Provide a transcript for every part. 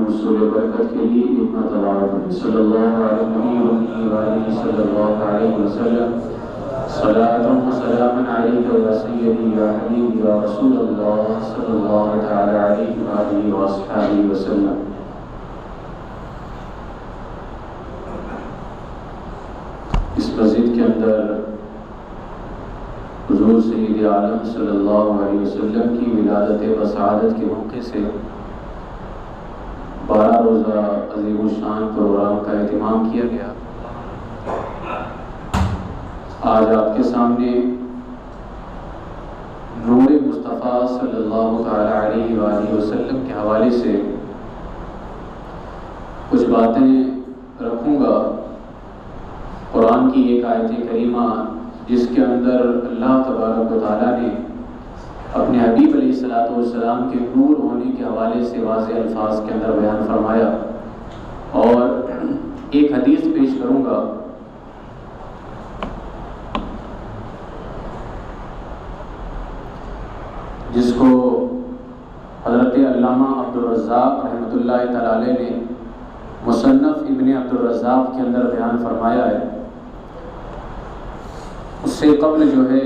حصول برکت کے لیے ہمت آورد صلی اللہ علیہ صلی اللہ علیہ وسلم صلاة و سلام علیکہ یا سیدی یا حبیبی یا رسول اللہ صلی اللہ تعالی علیہ وآلہ وصحبہ وسلم۔ اس مسجد کے اندر حضور سید عالم صلی اللہ علیہ وسلم کی ولادت بسعادت کے موقع سے 12 روزہ عظیم الشان پروگرام کا اہتمام کیا گیا۔ آج آپ کے سامنے نور مصطفیٰ صلی اللہ تعالی علیہ وآلہ وسلم کے حوالے سے کچھ باتیں رکھوں گا۔ قرآن کی ایک آیت کریمہ جس کے اندر اللہ تبارک و تعالیٰ نے اپنے حبیب علیہ السلام کے نور ہونے کے حوالے سے واضح الفاظ کے اندر بیان فرمایا، اور ایک حدیث پیش کروں گا۔ جس کو حضرت علامہ عبدالرزاق رحمۃ اللہ تعالی نے مصنف ابن عبدالرزاق کے اندر بیان فرمایا ہے۔ اس سے قبل جو ہے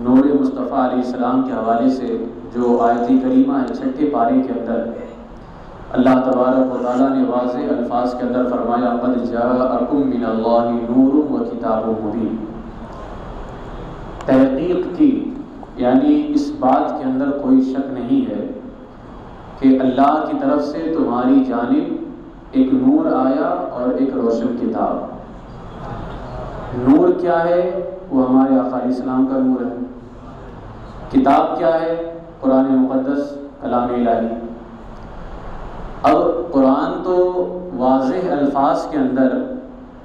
نور مصطفیٰ علیہ السلام کے حوالے سے جو آیت کریمہ ہے 6 پارے کے اندر اللہ تبارک و تعالیٰ نے واضح الفاظ کے اندر فرمایا قد جاءکم من اللہ نور و کتاب مبین۔ تحقیق کی یعنی اس بات کے اندر کوئی شک نہیں ہے کہ اللہ کی طرف سے تمہاری جانب ایک نور آیا اور ایک روشن کتاب۔ نور کیا ہے؟ وہ ہمارے آقا علیہ السلام کا نور ہے۔ کتاب کیا ہے؟ قرآن مقدس کلام الہی۔ اب قرآن تو واضح الفاظ کے اندر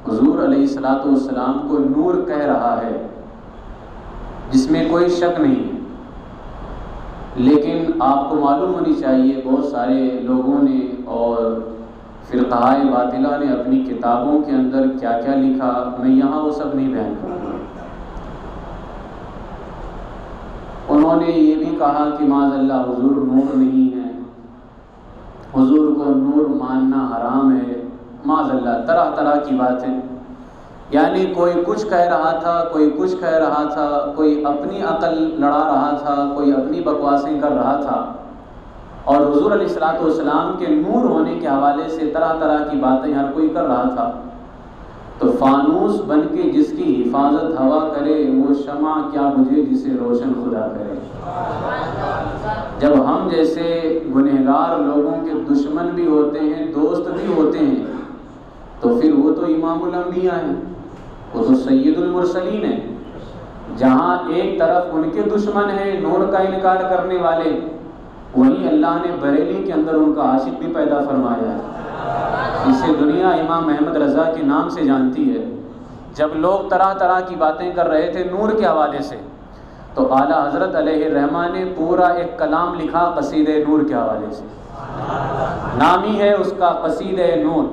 حضور علیہ السلام کو نور کہہ رہا ہے، جس میں کوئی شک نہیں ہے، لیکن آپ کو معلوم ہونی چاہیے بہت سارے لوگوں نے اور فرقہائے باطلہ نے اپنی کتابوں کے اندر کیا کیا لکھا، میں یہاں وہ سب نہیں بیان کروں گا۔ انہوں نے یہ بھی کہا کہ معاذ اللہ حضور نور نہیں ہے، حضور کو نور ماننا حرام ہے، معاذ اللہ طرح طرح کی باتیں، یعنی کوئی کچھ کہہ رہا تھا، کوئی کچھ کہہ رہا تھا، کوئی اپنی عقل لڑا رہا تھا، کوئی اپنی بکواسیں کر رہا تھا، اور حضور علیہ السلام کے نور ہونے کے حوالے سے طرح طرح کی باتیں ہر کوئی کر رہا تھا۔ تو فانوس بن کے جس کی حفاظت ہوا کرے وہ شمع کیا بجھے جسے روشن خدا کرے۔ جب ہم جیسے گنہگار لوگوں کے دشمن بھی ہوتے ہیں، دوست بھی ہوتے ہیں، تو پھر وہ تو امام الانبیاء ہیں، وہ تو سید المرسلین ہیں۔ جہاں ایک طرف ان کے دشمن ہیں نور کا انکار کرنے والے، وہیں اللہ نے بریلی کے اندر ان کا عاشق بھی پیدا فرمایا ہے۔ اسے دنیا امام احمد رضا کے نام سے جانتی ہے۔ جب لوگ طرح طرح کی باتیں کر رہے تھے نور کے حوالے سے، تو اعلیٰ حضرت علیہ الرحمہ نے پورا ایک کلام لکھا قصیدہ نور کے حوالے سے، نام ہی ہے اس کا قصیدہ نور،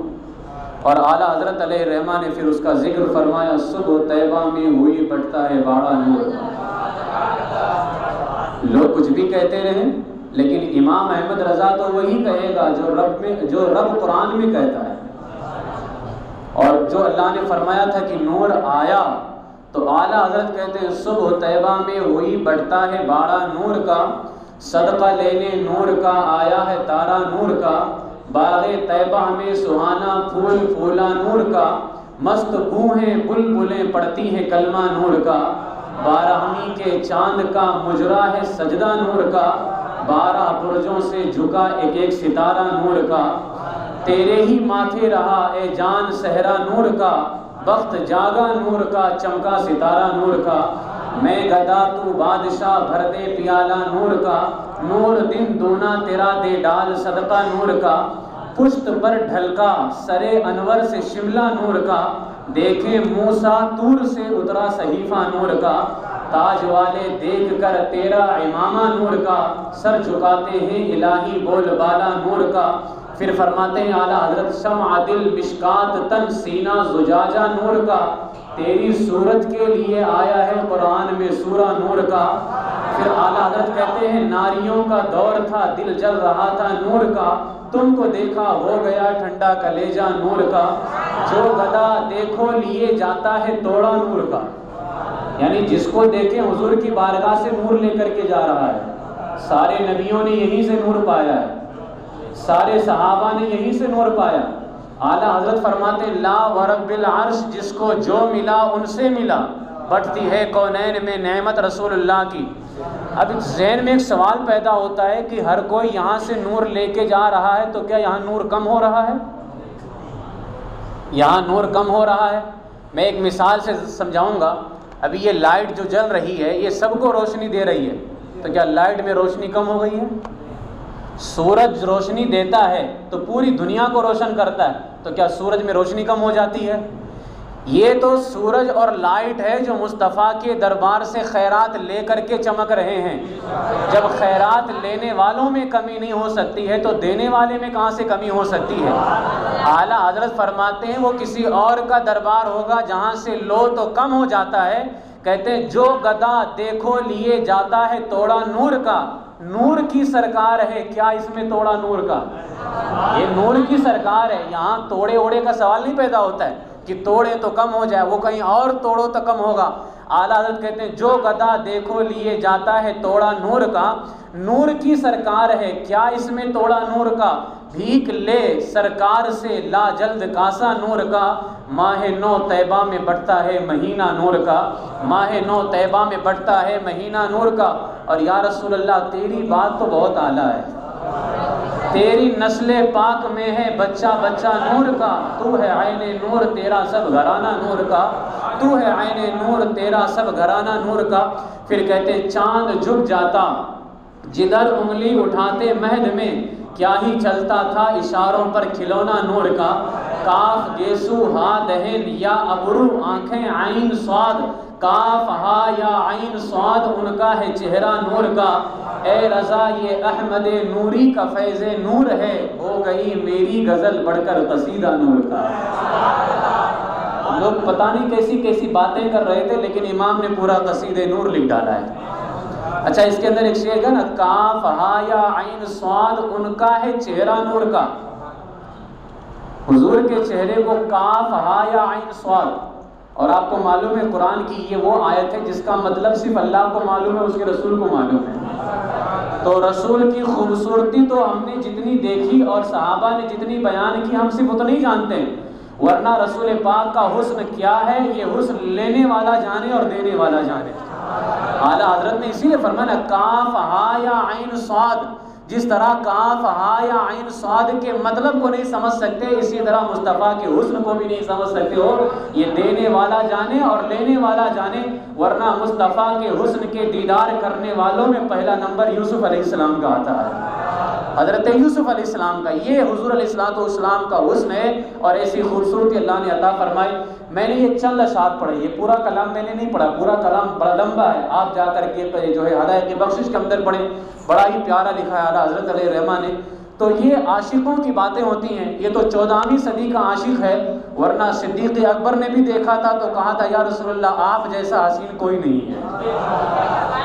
اور اعلیٰ حضرت علیہ الرحمہ نے پھر اس کا ذکر فرمایا صبح طیبہ میں ہوئی بٹتا ہے باڑا نور۔ لوگ کچھ بھی کہتے رہیں، لیکن امام احمد رضا تو وہی کہے گا جو رب قرآن میں کہتا ہے، اور جو اللہ نے فرمایا تھا کہ نور آیا، تو اعلیٰ حضرت کہتے ہیں صبح طیبہ میں ہوئی بڑھتا ہے باڑا نور کا، صدقہ لینے نور کا آیا ہے تارا نور کا، باغ طیبہ میں سہانا پھول پھولا نور کا، مست بوہیں بلبلیں پڑتی ہیں کلمہ نور کا، بارہویں کے چاند کا مجرا ہے سجدہ نور کا، 12 برجوں سے جھکا ایک ایک ستارہ نور کا، تیرے ہی ماتھے رہا اے جان صحرا نور کا، بخت جاگا نور کا چمکا ستارہ نور کا، میں گدا تو بادشاہ بھر دے پیالہ نور کا، نور دن دونا تیرا دے ڈال صدقہ نور کا، پشت پر ڈھلکا سرے انور سے شملہ نور کا، دیکھے موسیٰ طور سے اترا صحیفہ نور کا، تاج والے دیکھ کر تیرا امامہ نور کا، سر جھکاتے ہیں الہی بول بالا نور کا۔ پھر فرماتے ہیں اعلیٰ حضرت شمع دل مشکات تن سینہ زجاجہ نور کا، تیری صورت کے لیے آیا ہے قرآن میں سورہ نور کا، پھر اعلیٰ حضرت کہتے ہیں ناریوں کا دور تھا دل جل رہا تھا نور کا، تم کو دیکھا ہو گیا ٹھنڈا کلیجہ نور کا، جو گدا دیکھو لیے جاتا ہے توڑا نور کا۔ یعنی جس کو دیکھیں حضور کی بارگاہ سے نور لے کر کے جا رہا ہے۔ سارے نبیوں نے یہیں سے نور پایا ہے، سارے صحابہ نے یہیں سے نور پایا۔ اعلیٰ حضرت فرماتے ہیں لا ورب العرش، جس کو جو ملا ان سے ملا، بٹتی ہے کونین میں نعمت رسول اللہ کی۔ اب ذہن میں ایک سوال پیدا ہوتا ہے کہ ہر کوئی یہاں سے نور لے کے جا رہا ہے تو کیا یہاں نور کم ہو رہا ہے؟ یہاں نور کم ہو رہا ہے؟ میں ایک مثال سے سمجھاؤں گا۔ ابھی یہ لائٹ جو جل رہی ہے یہ سب کو روشنی دے رہی ہے، تو کیا لائٹ میں روشنی کم ہو گئی ہے؟ سورج روشنی دیتا ہے تو پوری دنیا کو روشن کرتا ہے، تو کیا سورج میں روشنی کم ہو جاتی ہے؟ یہ تو سورج اور لائٹ ہے جو مصطفیٰ کے دربار سے خیرات لے کر کے چمک رہے ہیں۔ جب خیرات لینے والوں میں کمی نہیں ہو سکتی ہے تو دینے والے میں کہاں سے کمی ہو سکتی ہے؟ اعلیٰ حضرت فرماتے ہیں وہ کسی اور کا دربار ہوگا جہاں سے لو تو کم ہو جاتا ہے۔ کہتے ہیں جو گدا دیکھو لیے جاتا ہے توڑا نور کا، نور کی سرکار ہے، کیا اس میں توڑا نور کا؟ یہ نور کی سرکار ہے، یہاں توڑے اوڑے کا سوال نہیں پیدا ہوتا ہے کہ توڑے تو کم ہو جائے، وہ کہیں اور توڑو تو کم ہوگا۔ اعلیٰ حضرت کہتے ہیں جو گدا دیکھو لیے جاتا ہے توڑا نور کا، نور کی سرکار ہے، کیا اس میں توڑا نور کا؟ بھیک لے سرکار سے لا جلد کاسا نور کا، ماہ نو طیبہ میں بٹتا ہے مہینہ نور کا، ماہ نو طیبہ میں بٹتا ہے مہینہ نور کا۔ اور یا رسول اللہ تیری بات تو بہت اعلیٰ ہے، تیری نسل پاک میں ہے بچہ بچہ نور کا، تو ہے عین نور تیرا سب گھرانہ نور کا، تو ہے عین نور تیرا سب گھرانہ نور کا۔ پھر کہتے چاند جھک جاتا جدھر انگلی اٹھاتے مہد میں، کیا ہی چلتا تھا اشاروں پر کھلونا نور کا، کاف گیسو ہا دہن یا ابرو آنکھیں عین سواد، کاف ہا یا عین سواد ان کا ہے چہرہ نور کا، اے رضا یہ احمد نوری کا فیض نور ہے، ہو گئی میری غزل بڑھ کر قصیدہ نور کا۔ لوگ پتہ نہیں کیسی کیسی باتیں کر رہے تھے لیکن امام نے پورا قصید نور لکھ ڈالا ہے۔ اچھا اس کے اندر ایک شعر ہے نا، کاف ہا یا عین سواد ان کا ہے چہرہ نور کا، حضور کے چہرے کو کاف ہا یا عین سواد۔ اور آپ کو معلوم ہے قرآن کی یہ وہ آیت ہے جس کا مطلب صرف اللہ کو معلوم ہے، اس کے رسول کو معلوم ہے۔ تو رسول کی خوبصورتی تو ہم نے جتنی دیکھی اور صحابہ نے جتنی بیان کی ہم صرف اتنا ہی جانتے ہیں، ورنہ رسول پاک کا حسن کیا ہے یہ حسن لینے والا جانے اور دینے والا جانے۔ اعلیٰ حضرت نے اسی لیے فرمایا کاف ہا یا عین صاد، جس طرح کاف ہا یا عین صاد کے مطلب کو نہیں سمجھ سکتے اسی طرح مصطفیٰ کے حسن کو بھی نہیں سمجھ سکتے ہو، یہ دینے والا جانے اور لینے والا جانے۔ ورنہ مصطفیٰ کے حسن کے دیدار کرنے والوں میں پہلا نمبر یوسف علیہ السلام کا آتا ہے، حضرت یوسف علیہ السلام کا۔ یہ حضور علیہ السلام کا حسن ہے اور ایسی خوبصورتی اللہ نے عطا فرمائی۔ میں نے یہ چند اشعار پڑھے، یہ پورا کلام میں نے نہیں پڑھا، پورا کلام بڑا لمبا ہے، آپ جا کر کے جو ہے ہدایت کی بخشش کے اندر پڑھیں، بڑا ہی پیارا لکھا ہے اعلیٰ حضرت علیہ الرحمٰ نے۔ تو یہ عاشقوں کی باتیں ہوتی ہیں، یہ تو 14ویں صدی کا عاشق ہے، ورنہ صدیق اکبر نے بھی دیکھا تھا تو کہا تھا یا رسول اللہ آپ جیسا حسین کوئی نہیں ہے،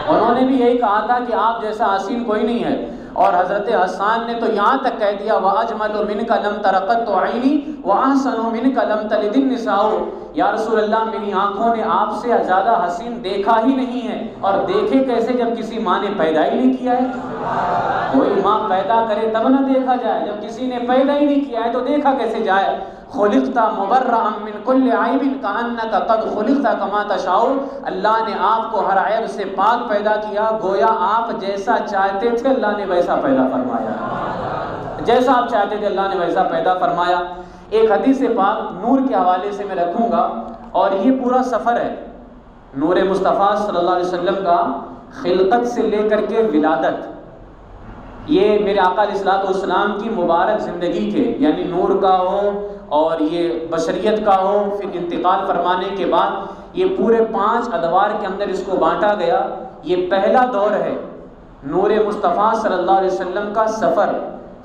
انہوں نے بھی یہی کہا تھا کہ آپ جیسا حسین کوئی نہیں ہے۔ اور حضرت حسان نے تو یہاں تک کہہ دیا وَأَجْمَلُ مِنْكَ لَمْ تَرَ قَطُّ عَيْنِي وَأَحْسَنُ مِنْكَ لَمْ تَلِدِ النِّسَاءُ، یا رسول اللہ میری آنکھوں نے آپ سے زیادہ حسین دیکھا ہی نہیں ہے، اور دیکھے کیسے جب کسی ماں نے پیدا ہی نہیں کیا ہے؟ کوئی ماں پیدا کرے تب نہ دیکھا جائے، جب کسی نے پیدا ہی نہیں کیا ہے تو دیکھا کیسے جائے؟ خلقت مبرئا من کل عیب کانک قد خلقت کما تشاء، اللہ نے آپ کو ہر عیب سے پاک پیدا کیا، گویا آپ جیسا چاہتے تھے اللہ نے ویسا پیدا فرمایا، جیسا آپ چاہتے تھے اللہ نے ویسا پیدا فرمایا۔ ایک حدیث پاک نور کے حوالے سے میں رکھوں گا، اور یہ پورا سفر ہے نور مصطفیٰ صلی اللہ علیہ وسلم کا، خلقت سے لے کر کے ولادت، یہ میرے آقا علیہ السلام کی مبارک زندگی کے یعنی نور کا ہو اور یہ بشریت کا ہو، پھر انتقال فرمانے کے بعد یہ پورے 5 ادوار کے اندر اس کو بانٹا گیا۔ یہ پہلا دور ہے نور مصطفیٰ صلی اللہ علیہ وسلم کا سفر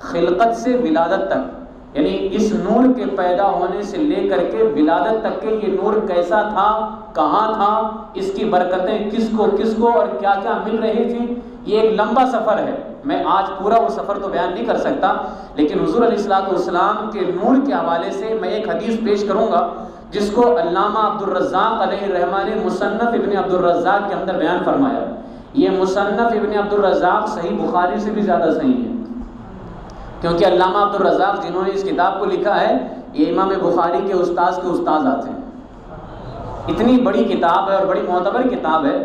خلقت سے ولادت تک، یعنی اس نور کے پیدا ہونے سے لے کر کے ولادت تک کے یہ نور کیسا تھا، کہاں تھا، اس کی برکتیں کس کو اور کیا کیا مل رہی تھی، یہ ایک لمبا سفر ہے. میں آج پورا وہ سفر تو بیان نہیں کر سکتا، لیکن حضور علیہ الصلوۃ والسلام کے نور کے حوالے سے میں ایک حدیث پیش کروں گا جس کو علامہ عبدالرزاق علیہ الرحمٰن نے مصنف ابن عبدالرزاق کے اندر بیان فرمایا. یہ مصنف ابن عبدالرزاق صحیح بخاری سے بھی زیادہ صحیح ہے، کیونکہ علامہ عبدالرزاق جنہوں نے اس کتاب کو لکھا ہے یہ امام بخاری کے استاد آتے ہیں. اتنی بڑی کتاب ہے اور بڑی معتبر کتاب ہے.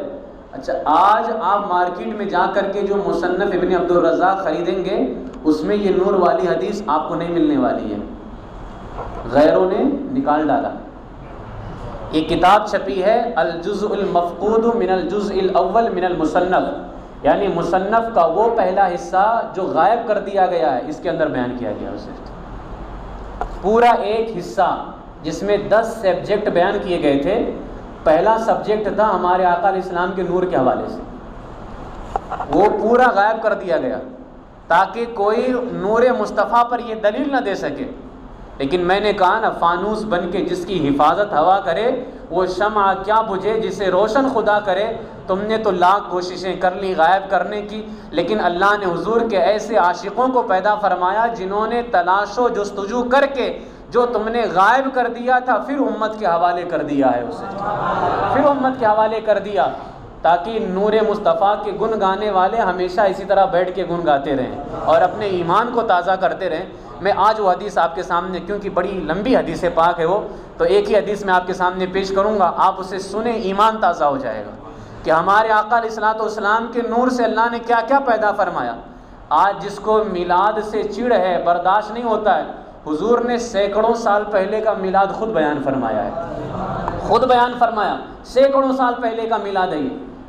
اچھا، آج آپ مارکیٹ میں جا کر کے جو مصنف ابن عبدالرزاق خریدیں گے اس میں یہ نور والی حدیث آپ کو نہیں ملنے والی ہے، غیروں نے نکال ڈالا. یہ کتاب چھپی ہے الجزء المفقود من الجزء الاول من المصنف، یعنی مصنف کا وہ پہلا حصہ جو غائب کر دیا گیا ہے اس کے اندر بیان کیا گیا. اسے پورا ایک حصہ جس میں 10 سبجیکٹ بیان کیے گئے تھے. پہلا سبجیکٹ تھا ہمارے آقا علیہ السلام کے نور کے حوالے سے، وہ پورا غائب کر دیا گیا تاکہ کوئی نور مصطفیٰ پر یہ دلیل نہ دے سکے. لیکن میں نے کہا نا، فانوس بن کے جس کی حفاظت ہوا کرے وہ شمع کیا بجھے جسے روشن خدا کرے. تم نے تو لاکھ کوششیں کر لی غائب کرنے کی، لیکن اللہ نے حضور کے ایسے عاشقوں کو پیدا فرمایا جنہوں نے تلاش و جستجو کر کے جو تم نے غائب کر دیا تھا پھر امت کے حوالے کر دیا ہے، اسے پھر امت کے حوالے کر دیا، تاکہ نور مصطفیٰ کے گن گانے والے ہمیشہ اسی طرح بیٹھ کے گن گاتے رہیں اور اپنے ایمان کو تازہ کرتے رہیں. میں آج وہ حدیث آپ کے سامنے، کیونکہ بڑی لمبی حدیث پاک ہے وہ، تو ایک ہی حدیث میں آپ کے سامنے پیش کروں گا، آپ اسے سنیں، ایمان تازہ ہو جائے گا کہ ہمارے آقا علیہ الصلوۃ والسلام کے نور سے اللہ نے کیا کیا پیدا فرمایا. آج جس کو میلاد سے چڑ ہے، برداشت نہیں ہوتا ہے، حضور نے سینکڑوں سال پہلے کا میلاد خود بیان فرمایا ہے، خود بیان فرمایا. سینکڑوں سال پہلے کا میلاد ہے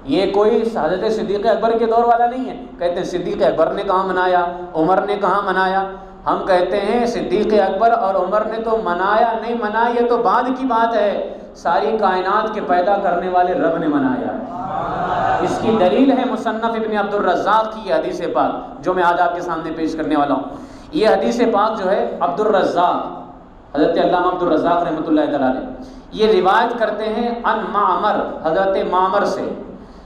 یہ کوئی حضرت صدیق اکبر کے دور والا نہیں ہے. کہتے ہیں صدیق اکبر نے کہاں منایا، عمر نے کہاں منایا. ہم کہتے ہیں صدیق اکبر اور عمر نے تو منایا نہیں منایا، یہ تو بعد کی بات ہے. ساری کائنات کے پیدا کرنے والے رب نے منایا ہے. اس کی دلیل ہے مصنف ابن عبدالرزاق کی یہ حدیث پاک جو میں آج آپ کے سامنے پیش کرنے والا ہوں. یہ حدیث پاک جو ہے عبدالرزاق، حضرت علامہ عبدالرزاق رحمۃ اللہ تعالیٰ نے یہ روایت کرتے ہیں عن معمر، حضرت معمر سے.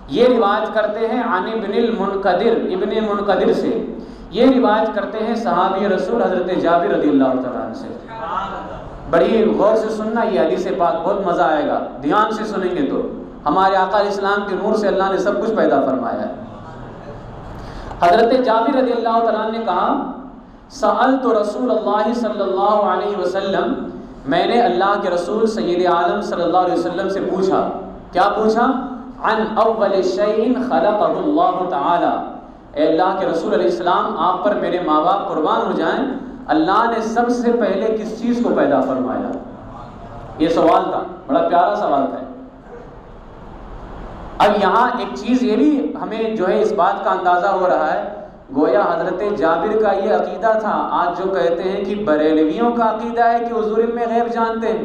یہ روایت کرتے ہیں عن ابن منقدر سے. یہ روایت کرتے ہیں صحابی رسول حضرت جابر رضی اللہ تعالیٰ عنہ سے. بڑی غور سے سننا یہ حدیث پاک، بہت مزہ آئے گا دھیان سے سنیں گے تو. ہمارے آقا علیہ السلام کے نور سے اللہ نے سب کچھ پیدا فرمایا ہے. حضرت جابر رضی اللہ تعالیٰ عنہ نے کہا سألت رسول اللہ صلی اللہ علیہ وسلم، میں نے اللہ کے رسول سید عالم صلی اللہ علیہ وسلم سے پوچھا. کیا پوچھا؟ عن اول شیء خلقہ اللہ تعالی. اے اللہ کے رسول علیہ السلام، آپ پر میرے ماں باپ قربان ہو جائیں، اللہ نے سب سے پہلے کس چیز کو پیدا فرمایا؟ یہ سوال تھا، بڑا پیارا سوال تھا. اب یہاں ایک چیز یہ بھی ہمیں جو ہے اس بات کا اندازہ ہو رہا ہے، گویا حضرت جابر کا یہ عقیدہ تھا. آج جو کہتے ہیں کہ بریلویوں کا عقیدہ ہے کہ حضور علم غیب جانتے ہیں.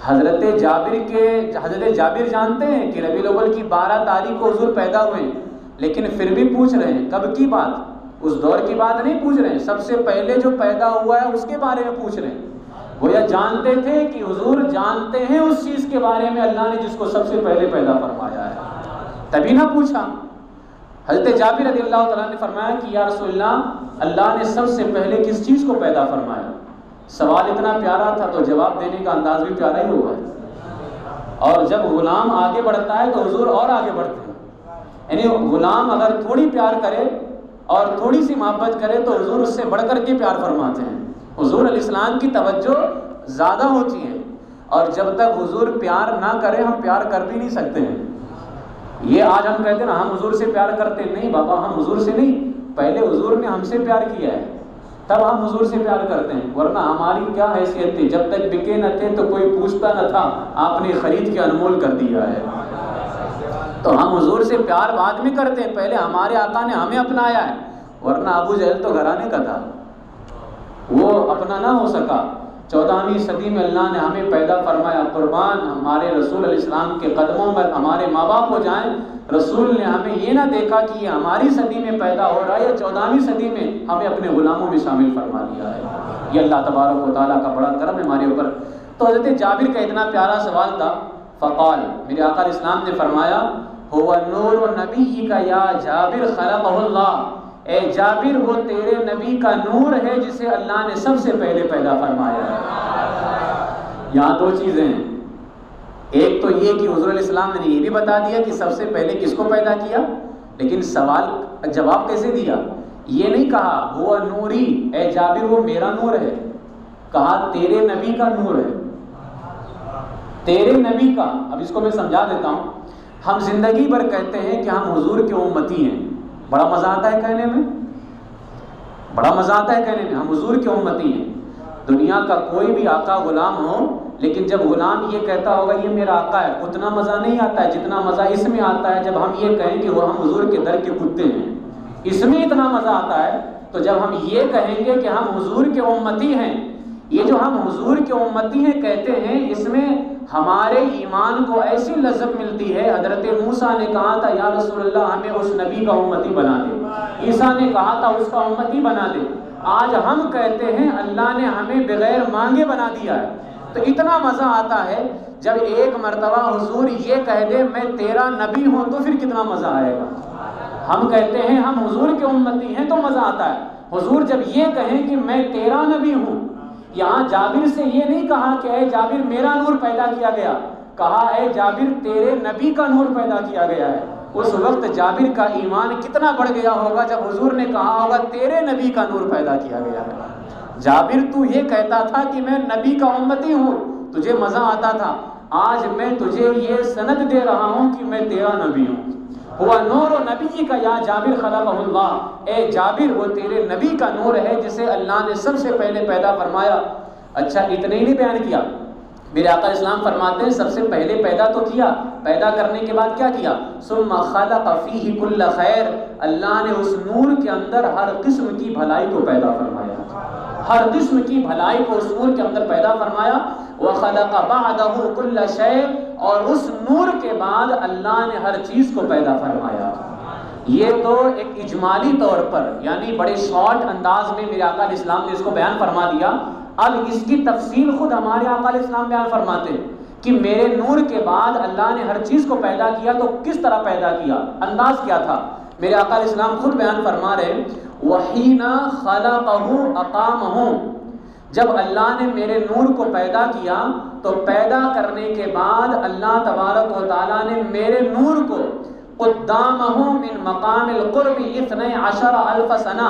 حضرت جابر جانتے ہیں کہ ربیع الاول کی 12 تاریخ کو حضور پیدا ہوئے، لیکن پھر بھی پوچھ رہے ہیں کب کی بات، اس دور کی بات نہیں پوچھ رہے ہیں، سب سے پہلے جو پیدا ہوا ہے اس کے بارے میں پوچھ رہے ہیں. گویا جانتے تھے کہ حضور جانتے ہیں اس چیز کے بارے میں اللہ نے جس کو سب سے پہلے پیدا فرمایا ہے، تبھی نہ پوچھا. حضرت جابر رضی اللہ تعالیٰ نے فرمایا کہ یا رسول اللہ، اللہ نے سب سے پہلے کس چیز کو پیدا فرمایا؟ سوال اتنا پیارا تھا تو جواب دینے کا انداز بھی پیارا ہی ہوگا. اور جب غلام آگے بڑھتا ہے تو حضور اور آگے بڑھتے ہیں. یعنی غلام اگر تھوڑی پیار کرے اور تھوڑی سی محبت کرے تو حضور اس سے بڑھ کر کے پیار فرماتے ہیں. حضور علیہ السلام کی توجہ زیادہ ہوتی ہے، اور جب تک حضور پیار نہ کرے ہم پیار کر بھی نہیں سکتے ہیں. یہ آج ہم کہتے ہیں نا ہم حضور سے پیار کرتے ہیں، نہیں بابا، ہم حضور سے نہیں، پہلے حضور نے ہم سے پیار کیا ہے تب ہم حضور سے پیار کرتے ہیں، ورنہ ہماری کیا حیثیت تھی؟ جب تک بکے نہ تھے تو کوئی پوچھتا نہ تھا، آپ نے خرید کے انمول کر دیا ہے. تو ہم حضور سے پیار بعد میں کرتے ہیں، پہلے ہمارے آقا نے ہمیں اپنایا ہے. ورنہ ابو جہل تو گھرانے کا تھا، وہ اپنا نہ ہو سکا. 14ویں صدی میں اللہ نے ہمیں پیدا فرمایا، قربان ہمارے رسول علیہ السلام کے قدموں میں ہمارے ماں باپ ہو جائیں، رسول نے ہمیں یہ نہ دیکھا کہ یہ ہماری صدی میں پیدا ہو رہا ہے، 14ویں صدی میں ہمیں اپنے غلاموں میں شامل فرما لیا ہے۔ یہ اللہ تبارک و تعالیٰ کا بڑا کرم ہے ہمارے اوپر۔ تو حضرت جابر کا اتنا پیارا سوال تھا، فقال، میرے آقا علیہ السلام نے فرمایا، هو نور نبی کا یا جابر خلقہ اللہ، اے جابر وہ تیرے نبی کا نور ہے جسے اللہ نے سب سے پہلے پیدا فرمایا ہے۔ یہاں دو چیزیں ہیں، ایک تو یہ کہ حضور علیہ السلام نے یہ بھی بتا دیا کہ سب سے پہلے کس کو پیدا کیا، لیکن سوال جواب کیسے دیا؟ یہ نہیں کہا ہوا نوری، اے جابر وہ میرا نور ہے، کہا تیرے نبی کا نور ہے، تیرے نبی کا۔ اب اس کو میں سمجھا دیتا ہوں۔ ہم زندگی بھر کہتے ہیں کہ ہم حضور کے امتی ہیں، بڑا مزہ آتا ہے کہنے میں، بڑا مزہ آتا ہے کہنے میں ہم حضور کے امتی ہیں۔ دنیا کا کوئی بھی آقا غلام ہو، لیکن جب غلام یہ کہتا ہوگا یہ میرا آقا ہے، اتنا مزہ نہیں آتا ہے جتنا مزہ اس میں آتا ہے جب ہم یہ کہیں کہ وہ ہم حضور کے در کے کتے ہیں، اس میں اتنا مزہ آتا ہے۔ تو جب ہم یہ کہیں گے کہ ہم حضور کے امتی ہیں، یہ جو ہم حضور کے امتی ہیں کہتے ہیں، اس میں ہمارے ایمان کو ایسی لذت ملتی ہے۔ حضرت موسیٰ نے کہا تھا یا رسول اللہ ہمیں اس نبی کا امتی بنا دے، عیسیٰ نے کہا تھا اس کا امتی بنا دے، آج ہم کہتے ہیں اللہ نے ہمیں بغیر مانگے بنا دیا ہے۔ تو اتنا مزہ آتا ہے جب ایک مرتبہ حضور یہ کہہ دے میں تیرا نبی ہوں، تو پھر کتنا مزہ آئے گا۔ ہم کہتے ہیں ہم حضور کے امتی ہیں تو مزہ آتا ہے، حضور جب یہ کہیں کہ میں تیرا نبی ہوں۔ یہاں جابر سے یہ نہیں کہا کہ اے جابر میرا نور پیدا کیا گیا، کہا اے جابر تیرے نبی کا نور پیدا کیا گیا ہے۔ اس وقت جابر کا ایمان کتنا بڑھ گیا ہوگا جب حضور نے کہا ہوگا تیرے نبی کا نور پیدا کیا گیا ہے۔ جابر تو یہ کہتا تھا کہ میں نبی کا امتی ہوں، تجھے مزہ آتا تھا، آج میں تجھے یہ سند دے رہا ہوں کہ میں تیرا نبی ہوں۔ ہوا نور نبی کا یا جابر خلقہ اللہ، اے جابر وہ تیرے نبی کا نور ہے جسے اللہ نے سب سے پہلے پیدا فرمایا۔ اچھا اتنے ہی نہیں بیان کیا، میرے آقا اسلام فرماتے ہیں سب سے پہلے پیدا تو کیا، پیدا کرنے کے بعد کیا کیا؟ ثم خلق فیہ کل خیر، اللہ نے اس نور کے اندر ہر قسم کی بھلائی کو پیدا فرمایا، ہر قسم کی بھلائی کو اس نور کے اندر پیدا فرمایا۔ وَخَلَقَ بَعْدَهُ كُلَّ شَيْءٍ، اور اس نور کے بعد اللہ نے ہر چیز کو پیدا فرمایا۔ یہ تو ایک اجمالی طور پر یعنی بڑے شارٹ انداز میں میرے آقا علیہ السلام نے اس کو بیان فرما دیا۔ اب اس کی تفصیل خود ہمارے آقا علیہ السلام بیان فرماتے ہیں کہ میرے نور کے بعد اللہ نے ہر چیز کو پیدا کیا، تو کس طرح پیدا کیا، انداز کیا تھا؟ میرے آقا علیہ السلام خود بیان فرما رہے وَحِينَ خَلَقَهُ أَقَامَهُ، جب اللہ نے میرے نور کو پیدا کیا تو پیدا کرنے کے بعد اللہ تبارک و تعالیٰ نے میرے نور کو قدامہ من مقام القرب 12,000 سنہ،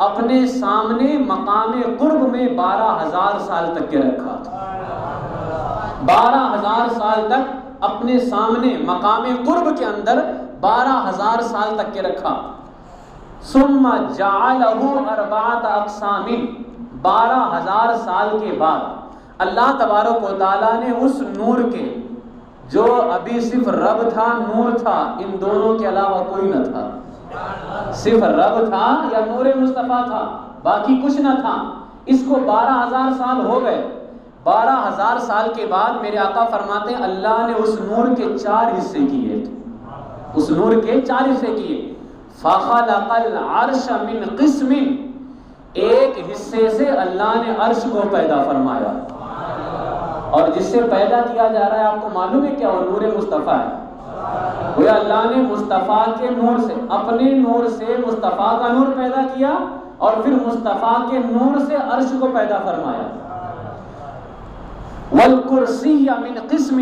اپنے سامنے مقام قرب میں 12,000 سال تک کے رکھا، 12,000 سال تک اپنے سامنے مقام قرب کے اندر 12,000 سال تک کے رکھا۔ ثم جعلہ 4 اقسام، 12,000 سال کے بعد اللہ تبارک و تعالیٰ نے اس نور کے جو ابھی صرف رب تھا، نور تھا، ان دونوں کے علاوہ کوئی نہ تھا، صرف رب تھا یا نور مصطفیٰ تھا، باقی کچھ نہ تھا، اس کو 12,000 سال ہو گئے۔ 12,000 سال کے بعد میرے آقا فرماتے ہیں اللہ نے اس نور کے 4 حصے کیے، اس نور کے 4 حصے کیے۔ فَخَلَقَ الْعَرْشَ مِنْ قِسْمٍ، ایک حصے سے اللہ نے عرش کو پیدا فرمایا، اور جس سے پیدا کیا جا رہا ہے آپ کو معلوم ہے کیا؟ وہ نور مصطفیٰ ہے۔ وہ اللہ نے مصطفیٰ کے نور سے، اپنے نور سے مصطفیٰ کا نور پیدا کیا، اور پھر مصطفیٰ کے نور سے عرش کو پیدا فرمایا۔ وَالْكُرْسِيَّ مِنْ قِسْمٍ،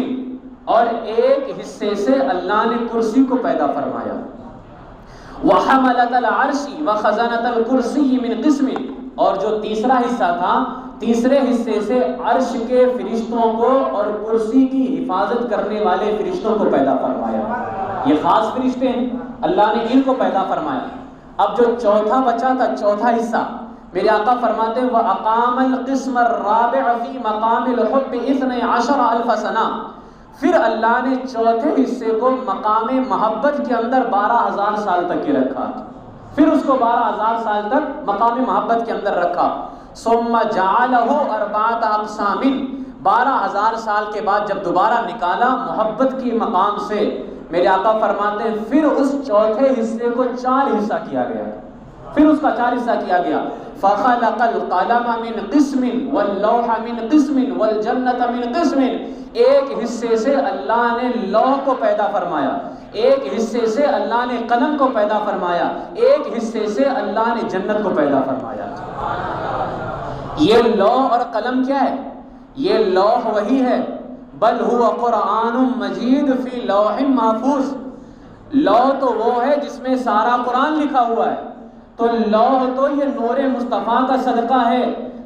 اور ایک حصے سے اللہ نے کرسی کو پیدا فرمایا۔ وَحَمَلَةَ الْعَرْشِ وَخَزَنَةَ الْكُرْسِيِّ مِنْ قِسْمٍ، اور جو تیسرا حصہ تھا، تیسرے حصے سے عرش کے فرشتوں کو اور کرسی کی حفاظت کرنے والے فرشتوں کو پیدا فرمایا۔ یہ خاص فرشتے ہیں، اللہ نے ان کو پیدا فرمایا۔ اب جو چوتھا بچا تھا، چوتھا حصہ، میرے آقا فرماتے ہیں وَأَقَامَ الْقِسْمَ الرَّابِعَ فِي مَقَامِ الْحُبِّ 12,000 سنہ، پھر اللہ نے چوتھے حصے کو مقام محبت کے اندر 12,000 سال تک کے رکھا۔ پھر اس کو 12,000 سال تک مقام محبت کے اندر رکھا. ثم جعلہ 4 اقسام، 12,000 سال کے بعد جب دوبارہ نکالا محبت کی مقام سے، میرے آقا فرماتے ہیں پھر اس چوتھے حصے کو 4 حصہ کیا گیا، پھر اس کا 4 حصہ کیا گیا. فخلق القلم من قسم واللوح من قسم والجنة من قسم. ایک حصے سے اللہ نے لوح کو پیدا فرمایا، ایک حصے سے اللہ نے قلم کو پیدا فرمایا، ایک حصے سے اللہ نے جنت کو پیدا فرمایا. یہ لوح اور قلم کیا ہے؟ یہ لوح وہی ہے، بل هو قرآن مجید فی لوح محفوظ. لوح تو وہ ہے جس میں سارا قرآن لکھا ہوا ہے. تو لوح تو یہ نور مصطفیٰ کا صدقہ ہے،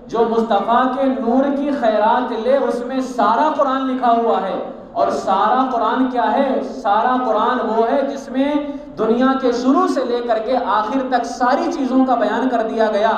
جو مصطفیٰ کے نور کی خیرات لے، اس میں سارا قرآن لکھا ہوا ہے. اور سارا قرآن کیا ہے؟ سارا قرآن وہ ہے جس میں دنیا کے شروع سے لے کر کے آخر تک ساری چیزوں کا بیان کر دیا گیا.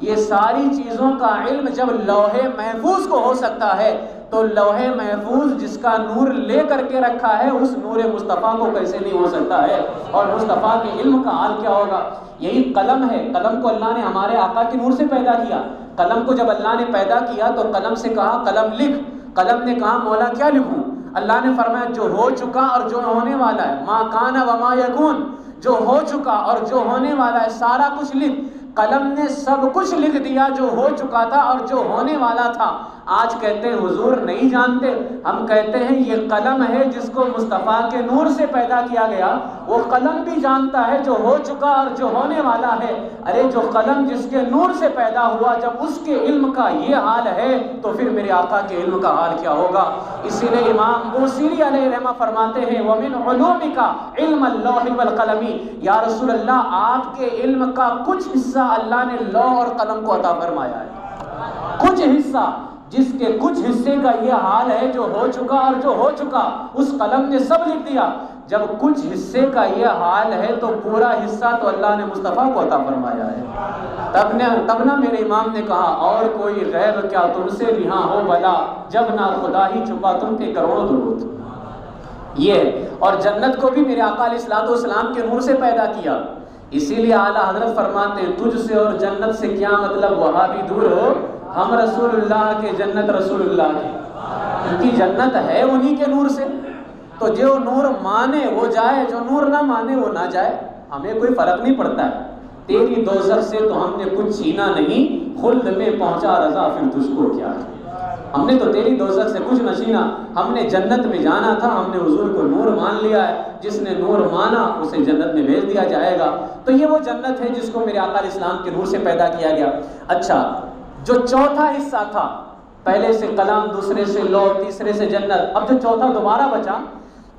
یہ ساری چیزوں کا علم جب لوح محفوظ کو ہو سکتا ہے تو لوح محفوظ جس کا نور لے کر کے رکھا ہے اس نور مصطفیٰ کو کیسے نہیں ہو سکتا ہے؟ اور مصطفیٰ کے علم کا حال کیا ہوگا؟ یہی قلم ہے. قلم کو اللہ نے ہمارے آقا کے نور سے پیدا کیا. قلم کو جب اللہ نے پیدا کیا تو قلم سے کہا قلم لکھ. قلم نے کہا مولا کیا لکھوں؟ اللہ نے فرمایا جو ہو چکا اور جو ہونے والا ہے، ما کان و ما یکون، جو ہو چکا اور جو ہونے والا ہے سارا کچھ لکھ. قلم نے سب کچھ لکھ دیا جو ہو چکا تھا اور جو ہونے والا تھا. آج کہتے ہیں حضور نہیں جانتے، ہم کہتے ہیں یہ قلم ہے جس کو مصطفیٰ کے نور سے پیدا کیا گیا. وہ قلم بھی جانتا ہے جو ہو چکا اور جو ہونے والا ہے. ارے جو قلم جس کے نور سے پیدا ہوا جب اس کے علم کا یہ حال ہے تو پھر میرے آقا کے علم کا حال کیا ہوگا؟ اسی لیے امام بوصیری علیہ رحمہ فرماتے ہیں وَمِنْ عُلُومِكَ عِلْمَ اللَّوحِ وَالْقَلَمِ. یا رسول اللہ آپ کے علم کا کچھ حصہ اللہ نے لوح اور قلم کو عطا فرمایا ہے. کچھ حصہ جس کے کچھ حصے کا یہ حال ہے جو ہو چکا اور جو ہو چکا اس قلم نے سب لکھ دیا. جب کچھ حصے کا یہ حال ہے تو پورا حصہ تو اللہ نے مصطفیٰ کو عطا فرمایا ہے. تب نہ میرے امام نے کہا اور کوئی غیر کیا تم سے رہا ہو بلا، جب نہ خدا ہی چھپا تم کے کروڑوں درود. یہ اور جنت کو بھی میرے آقا علیہ الصلوۃ والسلام کے نور سے پیدا کیا. اسی لیے اعلیٰ حضرت فرماتے ہیں تجھ سے اور جنت سے کیا مطلب وہاں بھی دور ہو، ہم رسول اللہ کے جنت رسول اللہ کی، کیونکہ جنت ہے انہی کے نور سے. تو جو نور مانے وہ جائے، جو نور نہ مانے وہ نہ جائے. ہمیں کوئی فرق نہیں پڑتا ہے. تیری دوزخ سے تو ہم نے کچھ چھینا نہیں، خلد میں پہنچا رضا پھر تجھ کو کیا. ہم نے تو تیری دوزخ سے کچھ نہ چھینا، ہم نے جنت میں جانا تھا، ہم نے حضور کو نور مان لیا ہے. جس نے نور مانا اسے جنت میں بھیج دیا جائے گا. تو یہ وہ جنت ہے جس کو میرے آقا علیہ السلام کے نور سے پیدا کیا گیا. اچھا، جو چوتھا حصہ تھا، پہلے سے قلم، دوسرے سے لوح، تیسرے سے جنت، اب جو چوتھا دوبارہ بچا،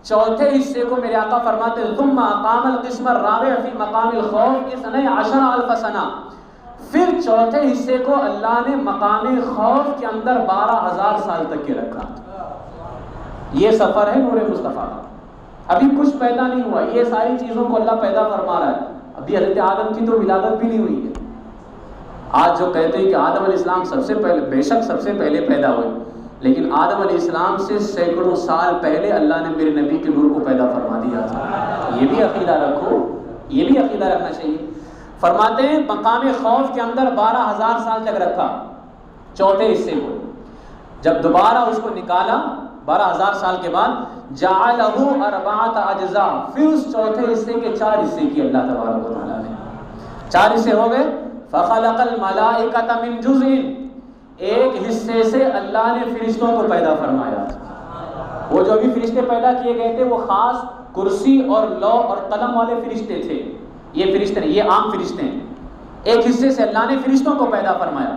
چوتھے حصے کو میرے آقا فرماتے ہیں ثم اقام القسم الرابع فی مقام الخوف 12,000 سنہ. پھر چوتھے حصے کو اللہ نے مقام خوف کے اندر 12,000 سال تک کے رکھا. یہ سفر ہے نور مصطفیٰ کا. ابھی کچھ پیدا نہیں ہوا، یہ ساری چیزوں کو اللہ پیدا فرما رہا ہے. ابھی حضرت آدم کی تو ولادت بھی نہیں ہوئی ہے. آج جو کہتے ہیں کہ آدم علیہ السلام سب سے پہلے، بے شک سب سے پہلے پیدا ہوئے، لیکن آدم علیہ السلام سے سینکڑوں سال پہلے اللہ نے میرے نبی کے نور کو پیدا فرما دیا تھا. یہ بھی عقیدہ رکھو، یہ بھی عقیدہ رکھنا چاہیے. فرماتے ہیں مقام خوف کے اندر 12,000 سال تک رکھا چوتھے حصے کو. جب دوبارہ اس کو نکالا 12,000 سال کے بعد، جعلہ 4 اجزاء، پھر اس چوتھے حصے کے 4 حصے کی اللہ تبارک و تعالیٰ نے. 4 حصے ہو گئے. فخلق الملائکۃ من جزء، ایک حصے سے اللہ نے فرشتوں کو پیدا فرمایا. وہ جو بھی فرشتے پیدا کیے گئے تھے وہ خاص کرسی اور لوح اور قلم والے فرشتے تھے. یہ فرشتے نہیں، یہ عام فرشتے ہیں. ایک حصے سے اللہ نے فرشتوں کو پیدا فرمایا.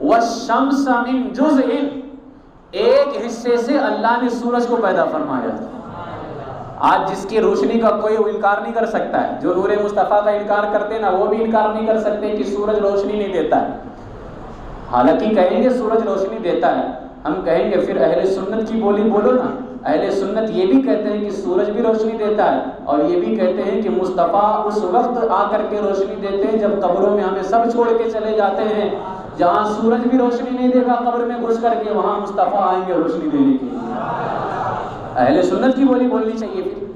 والشمس من جزء، ایک حصے سے اللہ نے سورج کو پیدا فرمایا. آج جس کی روشنی کا کوئی انکار نہیں کر سکتا ہے، جو نور مصطفیٰ کا انکار کرتے ہیں نا، وہ بھی انکار نہیں کر سکتے کہ سورج روشنی نہیں دیتا ہے. حالانکہ کہیں گے سورج روشنی دیتا ہے، ہم کہیں گے پھر اہل سنت کی بولی بولو نا. اہل سنت یہ بھی کہتے ہیں کہ سورج بھی روشنی دیتا ہے، اور یہ بھی کہتے ہیں کہ مصطفیٰ اس وقت آ کر کے روشنی دیتے ہیں جب قبروں میں ہمیں سب چھوڑ کے چلے جاتے ہیں. جہاں سورج بھی روشنی نہیں دے گا قبر میں گھس کر کے، وہاں مصطفیٰ آئیں گے روشنی دینے کے لیے. اہل سنت کی بولی بولنی چاہیے. پھر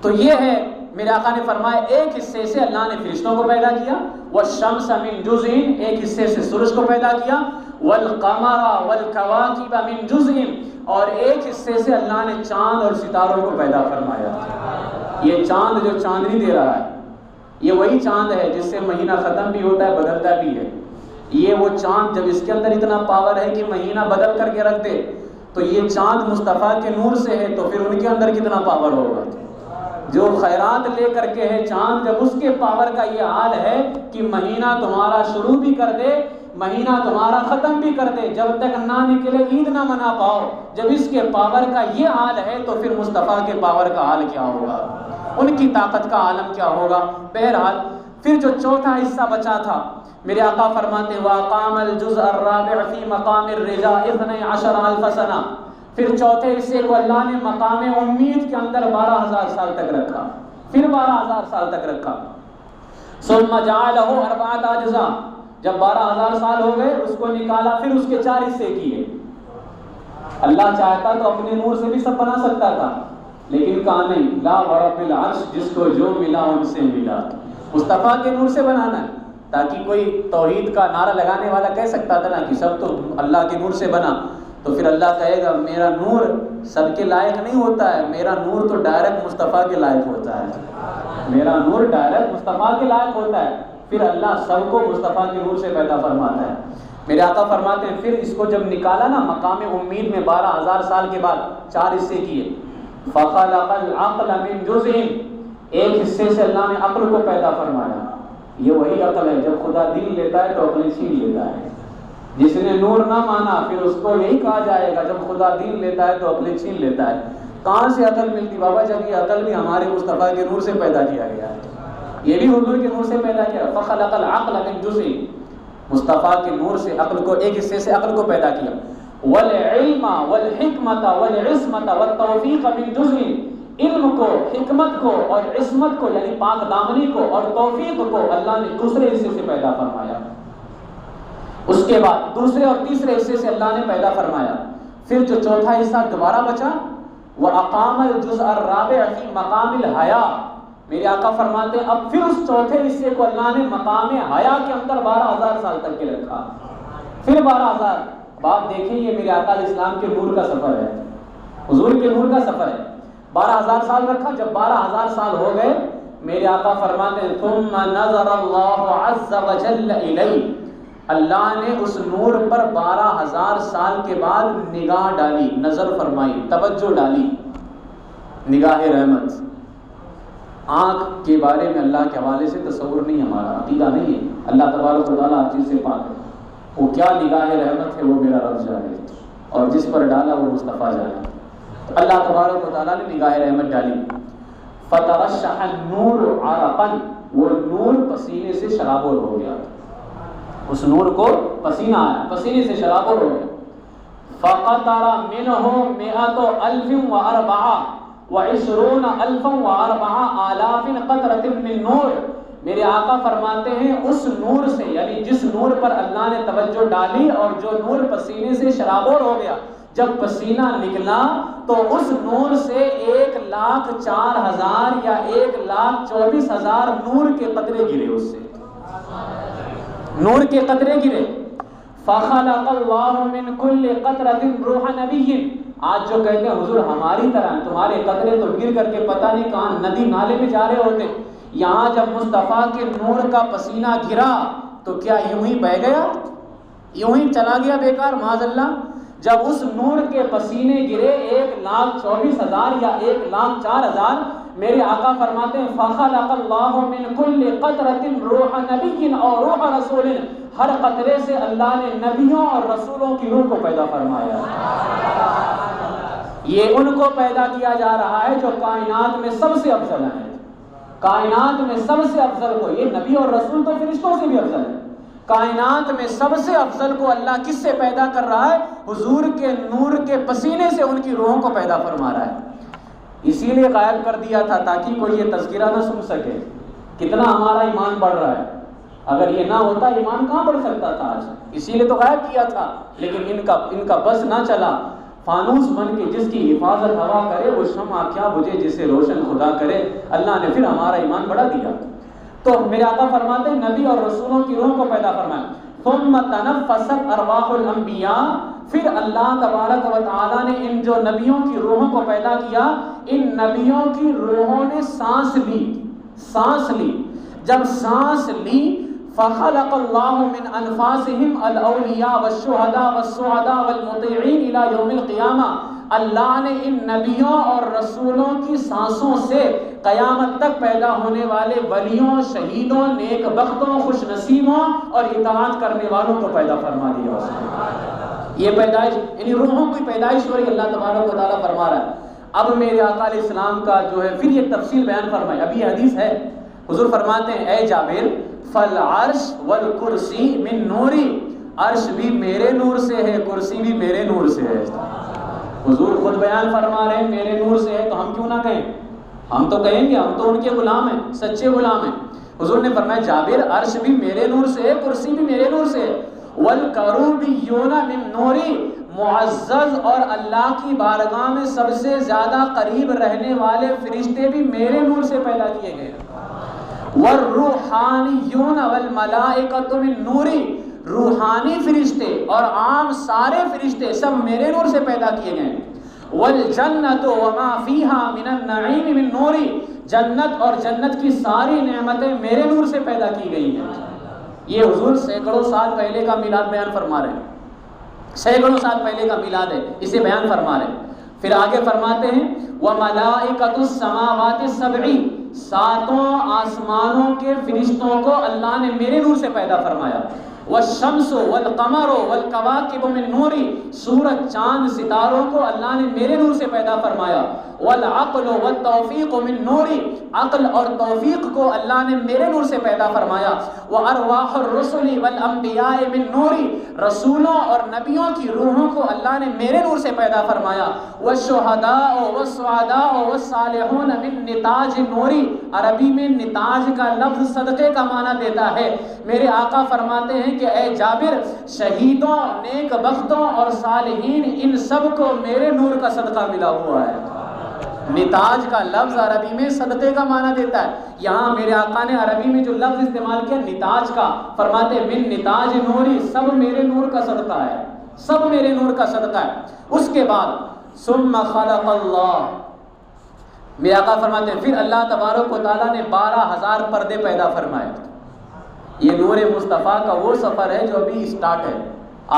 تو یہ ہے میرے آقا نے فرمایا ایک حصے سے اللہ نے فرشتوں کو پیدا کیا، والشمس من جزء، ایک حصے سے سورج کو پیدا کیا، والقمر والکواکب من جزء، اور ایک حصے سے اللہ نے چاند اور ستاروں کو پیدا فرمایا۔ یہ چاند جو چاندنی دے رہا ہے، یہ وہی چاند ہے جس سے مہینہ ختم بھی ہوتا ہے، بدلتا بھی ہے۔ یہ وہ چاند جب اس کے اندر اتنا پاور ہے کہ مہینہ بدل کر کے رکھ دے، تو یہ چاند مصطفیٰ کے نور سے ہے، تو پھر ان کے اندر کتنا پاور ہوگا۔ جو خیرات لے کر کے ہے چاند، جب اس کے پاور کا یہ حال ہے کہ مہینہ تمہارا شروع بھی کر دے، مہینہ تمہارا ختم بھی کر دے، جب تک نہ نکلے عید نہ منا پاؤ، جب اس کے پاور کا یہ حال ہے تو پھر مصطفیٰ کے پاور کا حال کیا ہوگا، ان کی طاقت کا عالم کیا ہوگا۔ بہرحال پھر جو چوتھا حصہ بچا تھا، میرے آقا فرماتے ہیں وَأَقَامَ الْجُزْءَ الرَّابِعَ فِي مَقَامِ الرِّجَاءِ 12,000 سنہ، پھر چوتھے حصے کو اللہ نے مقام امید کے اندر 12,000 سال تک رکھا، پھر 12,000 سال تک رکھا۔ ثُمَّ جَعَلَهُ 4 أَجْزَاء، جب 12,000 سال ہو گئے اس کو نکالا، پھر اس کے 4 حصے کیے۔ اللہ چاہتا تو اپنے نور سے بھی سب بنا سکتا تھا، لیکن کہا نہیں، لا ورب العرش، جس کو جو ملا ان سے ملا، مصطفیٰ کے نور سے بنانا ہے، تاکہ کوئی توحید کا نعرہ لگانے والا کہہ سکتا تھا نا کہ سب تو اللہ کے نور سے بنا، تو پھر اللہ کہے گا میرا نور سب کے لائق نہیں ہوتا ہے، میرا نور تو ڈائریکٹ مصطفیٰ کے لائق ہوتا ہے، میرا نور ڈائریکٹ مصطفیٰ کے لائق ہوتا ہے، پھر اللہ سب کو مصطفیٰ کے نور سے پیدا فرماتا ہے۔ میرے آقا فرماتے ہیں پھر اس کو جب نکالا نا مقام امید میں 12,000 سال کے بعد 4 حصے کیے، فَخَلَقَ الْعَقْلَ مِنْ جُزْءٍ، ایک حصے سے اللہ نے عقل کو پیدا فرمایا۔ یہ وہی عقل ہے، جب خدا دین لیتا ہے تو عقل چھین لیتا ہے۔ جس نے نور نہ مانا پھر اس کو یہی کہا جائے گا جب خدا دین لیتا ہے تو عقل چھین لیتا ہے۔ کہاں سے عقل ملتی بابا، جب یہ عقل بھی ہمارے مصطفیٰ کے نور سے پیدا کیا گیا ہے، یہ بھی حضور کے نور سے پیدا کیا۔ فخلق العقل من جزء، مصطفیٰ کے نور سے عقل کو، ایک حصے سے عقل کو پیدا کیا۔ والعلم والحکمت والعصمت والتوفیق من جزء، علم کو، حکمت کو اور عصمت کو یعنی پاک دامنی کو اور توفیق کو اللہ نے دوسرے حصے سے پیدا فرمایا۔ اس کے بعد دوسرے اور تیسرے حصے سے اللہ نے پیدا فرمایا۔ پھر جو چوتھا حصہ دوبارہ بچا، وَأَقَامَ الْجُزْءَ الرَّابِعَ فِي مَقَامِ الْحَيَاءِ، میرے آقا فرماتے ہیں اب پھر اس چوتھے حصے کو اللہ نے مقام حیا کے اندر 12,000 سال تک کے رکھا، پھر 12,000۔ بات دیکھیں یہ میرے آقا اسلام کے نور کا سفر ہے، حضور کے نور کا سفر ہے۔ 12,000 سال رکھا، جب 12,000 سال ہو گئے میرے آقا فرماتے ہیں ثم نظر اللہ عز وجل الیہ، اللہ نے اس نور پر 12,000 سال کے بعد نگاہ ڈالی، نظر فرمائی، توجہ ڈالی، نگاہ رحمت۔ آنکھ کے بارے میں اللہ کے حوالے سے تصور نہیں، ہمارا عقیدہ نہیں ہے، اللہ تبارک و تعالیٰ ہر چیز سے پاک ہے، وہ کیا نگاہ رحمت ہے وہ میرا رب جانے، اور جس پر ڈالا وہ مصطفیٰ جانے۔ اللہ تبارک و تعالیٰ نے نگاہ رحمت ڈالی، فترشح النور عرقا، وہ نور پسینے سے شرابور ہو گیا، اس نور کو پسینہ آیا، پسینے سے شرابور ہو گیا۔ فقطر منه 124 20,024 قطرة من نور، میرے آقا فرماتے ہیں اس نور سے یعنی جس نور پر اللہ نے توجہ ڈالی اور جو نور پسینے سے شرابور ہو گیا، جب پسینہ نکلا تو اس نور سے 1,04,000 یا 1,24,000 نور کے قطرے گرے، اس سے نور کے قطرے گرے۔ فخلق اللہ من کل قطرۃ روح نبی، آج جو کہتے ہیں حضور ہماری طرح تمہارے قطرے تو گر کر کے پتہ نہیں کہاں ندی نالے میں جا رہے ہوتے، یہاں جب مصطفیٰ کے نور کا پسینہ گرا تو کیا یوں ہی بہہ گیا، یوں ہی چلا گیا بیکار معاذ اللہ؟ جب اس نور کے پسینے گرے 1,24,000 یا 1,04,000، میرے آقا فرماتے ہیں فخلق اللہ من کل قطرۃ روح نبی اور روح رسول، ہر قطرے سے اللہ نے نبیوں اور رسولوں کی روح کو پیدا فرمایا۔ یہ ان کو پیدا کیا جا رہا ہے جو کائنات میں سب سے افضل ہیں، کائنات میں سب سے افضل کو، یہ نبی اور رسول تو فرشتوں سے بھی افضل ہے، کائنات میں سب سے افضل کو اللہ کس سے پیدا کر رہا ہے؟ حضور کے نور کے پسینے سے ان کی روحوں کو پیدا فرما رہا ہے۔ اسی لیے غائب کر دیا تھا تاکہ کوئی یہ تذکرہ نہ سن سکے کتنا ہمارا ایمان بڑھ رہا ہے، اگر یہ نہ ہوتا ایمان کہاں بڑھ سکتا تھا آج، اسی لیے تو غائب کیا تھا، لیکن ان کا بس نہ چلا۔ فانوس بن کے جس کی حفاظت ہوا کرے وہ شمع کیا بجھے جسے روشن خدا کرے. اللہ نے پھر ہمارا ایمان بڑھا دیا. تو میرے آقا فرماتے ہیں نبی اور رسولوں کی روح کو پیدا فرمایا. ثم تنفست ارواح الانبیاء، پھر اللہ تبارک و تعالیٰ نے ان جو نبیوں کی روحوں کو پیدا کیا، ان نبیوں کی روحوں نے سانس لی. جب سانس لی فخلق اللہ من انفاسہم الاولیاء والشہداء والسعداء والمطیعین الی یوم القیامہ. اللہ نے ان نبیوں اور رسولوں کی سانسوں سے قیامت تک پیدا ہونے والے ولیوں، شہیدوں، نیک بختوں، خوش نصیبوں اور اطاعت کرنے والوں کو پیدا فرما دیا. یہ پیدائش یعنی روحوں کی پیدائش ہو رہی، اللہ تبارک و تعالیٰ فرما رہا ہے. اب میرے آقا علیہ السلام کا جو ہے پھر یہ تفصیل بیان فرمائی. ابھی حدیث ہے، حضور فرماتے ہیں اے جابر فالعرش والکرسی من نوری، عرش بھی میرے نور سے ہے، کرسی بھی میرے نور سے ہے. حضور خود بیان فرما رہے ہیں میرے نور سے ہے، تو ہم کیوں نہ کہیں؟ ہم تو کہیں گے، ہم تو ان کے غلام ہیں، سچے غلام ہیں. حضور نے فرمایا جابر عرش بھی میرے نور سے ہے، کرسی بھی میرے نور سے ہے. والکروبیون من نوری، معزز اور اللہ کی بارگاہ میں سب سے زیادہ قریب رہنے والے فرشتے بھی میرے نور سے پیدا کیے گئے. والروحانیون والملائکۃ من نوری، روحانی فرشتے اور عام سارے فرشتے سب میرے نور سے پیدا کیے گئے. والجنت وما فیہا من النعیم من نوری، جنت اور جنت کی ساری نعمتیں میرے نور سے پیدا کی گئی ہیں. یہ حضور سینکڑوں سال پہلے کا میلاد بیان فرما رہے ہیں، سینکڑوں سال پہلے کا میلاد ہے، اسے بیان فرما رہے ہیں. پھر آگے فرماتے ہیں وَمَلَائِكَةُ السَّمَاوَاتِ السَّبْعِ، ساتوں آسمانوں کے فرشتوں کو اللہ نے میرے نور سے پیدا فرمایا. والشمس والقمر والکواکب من نوری، سورج چاند ستاروں کو اللہ نے میرے نور سے پیدا فرمایا. والعقل والتوفیق من نوری، عقل اور توفیق کو اللہ نے میرے نور سے پیدا فرمایا. وارواح الرسل والانبیاء من نوری، رسولوں اور نبیوں کی روحوں کو اللہ نے میرے نور سے پیدا فرمایا. والشہداء والسعداء والصالحون من نتاج نوری، عربی میں نتاج کا لفظ صدقے کا معنی دیتا ہے. میرے آقا فرماتے ہیں کہ اے جابر شہیدوں، نیک بختوں اور صالحین ان سب کو میرے نور کا صدقہ ملا ہوا ہے. نتاج کا لفظ عربی میں صدقے کا معنی دیتا ہے. یہاں میرے آقا نے عربی میں جو لفظ استعمال کیا نتاج کا، فرماتے من نتاج نوری، سب میرے نور کا صدقہ ہے، سب میرے نور کا صدقہ ہے. اس کے بعد ثم خلق اللہ، میرے آقا فرماتے ہیں پھر اللہ تبارک و تعالیٰ نے 12,000 پردے پیدا فرمائے. یہ نور مصطفیٰ کا وہ سفر ہے جو ابھی اسٹارٹ ہے،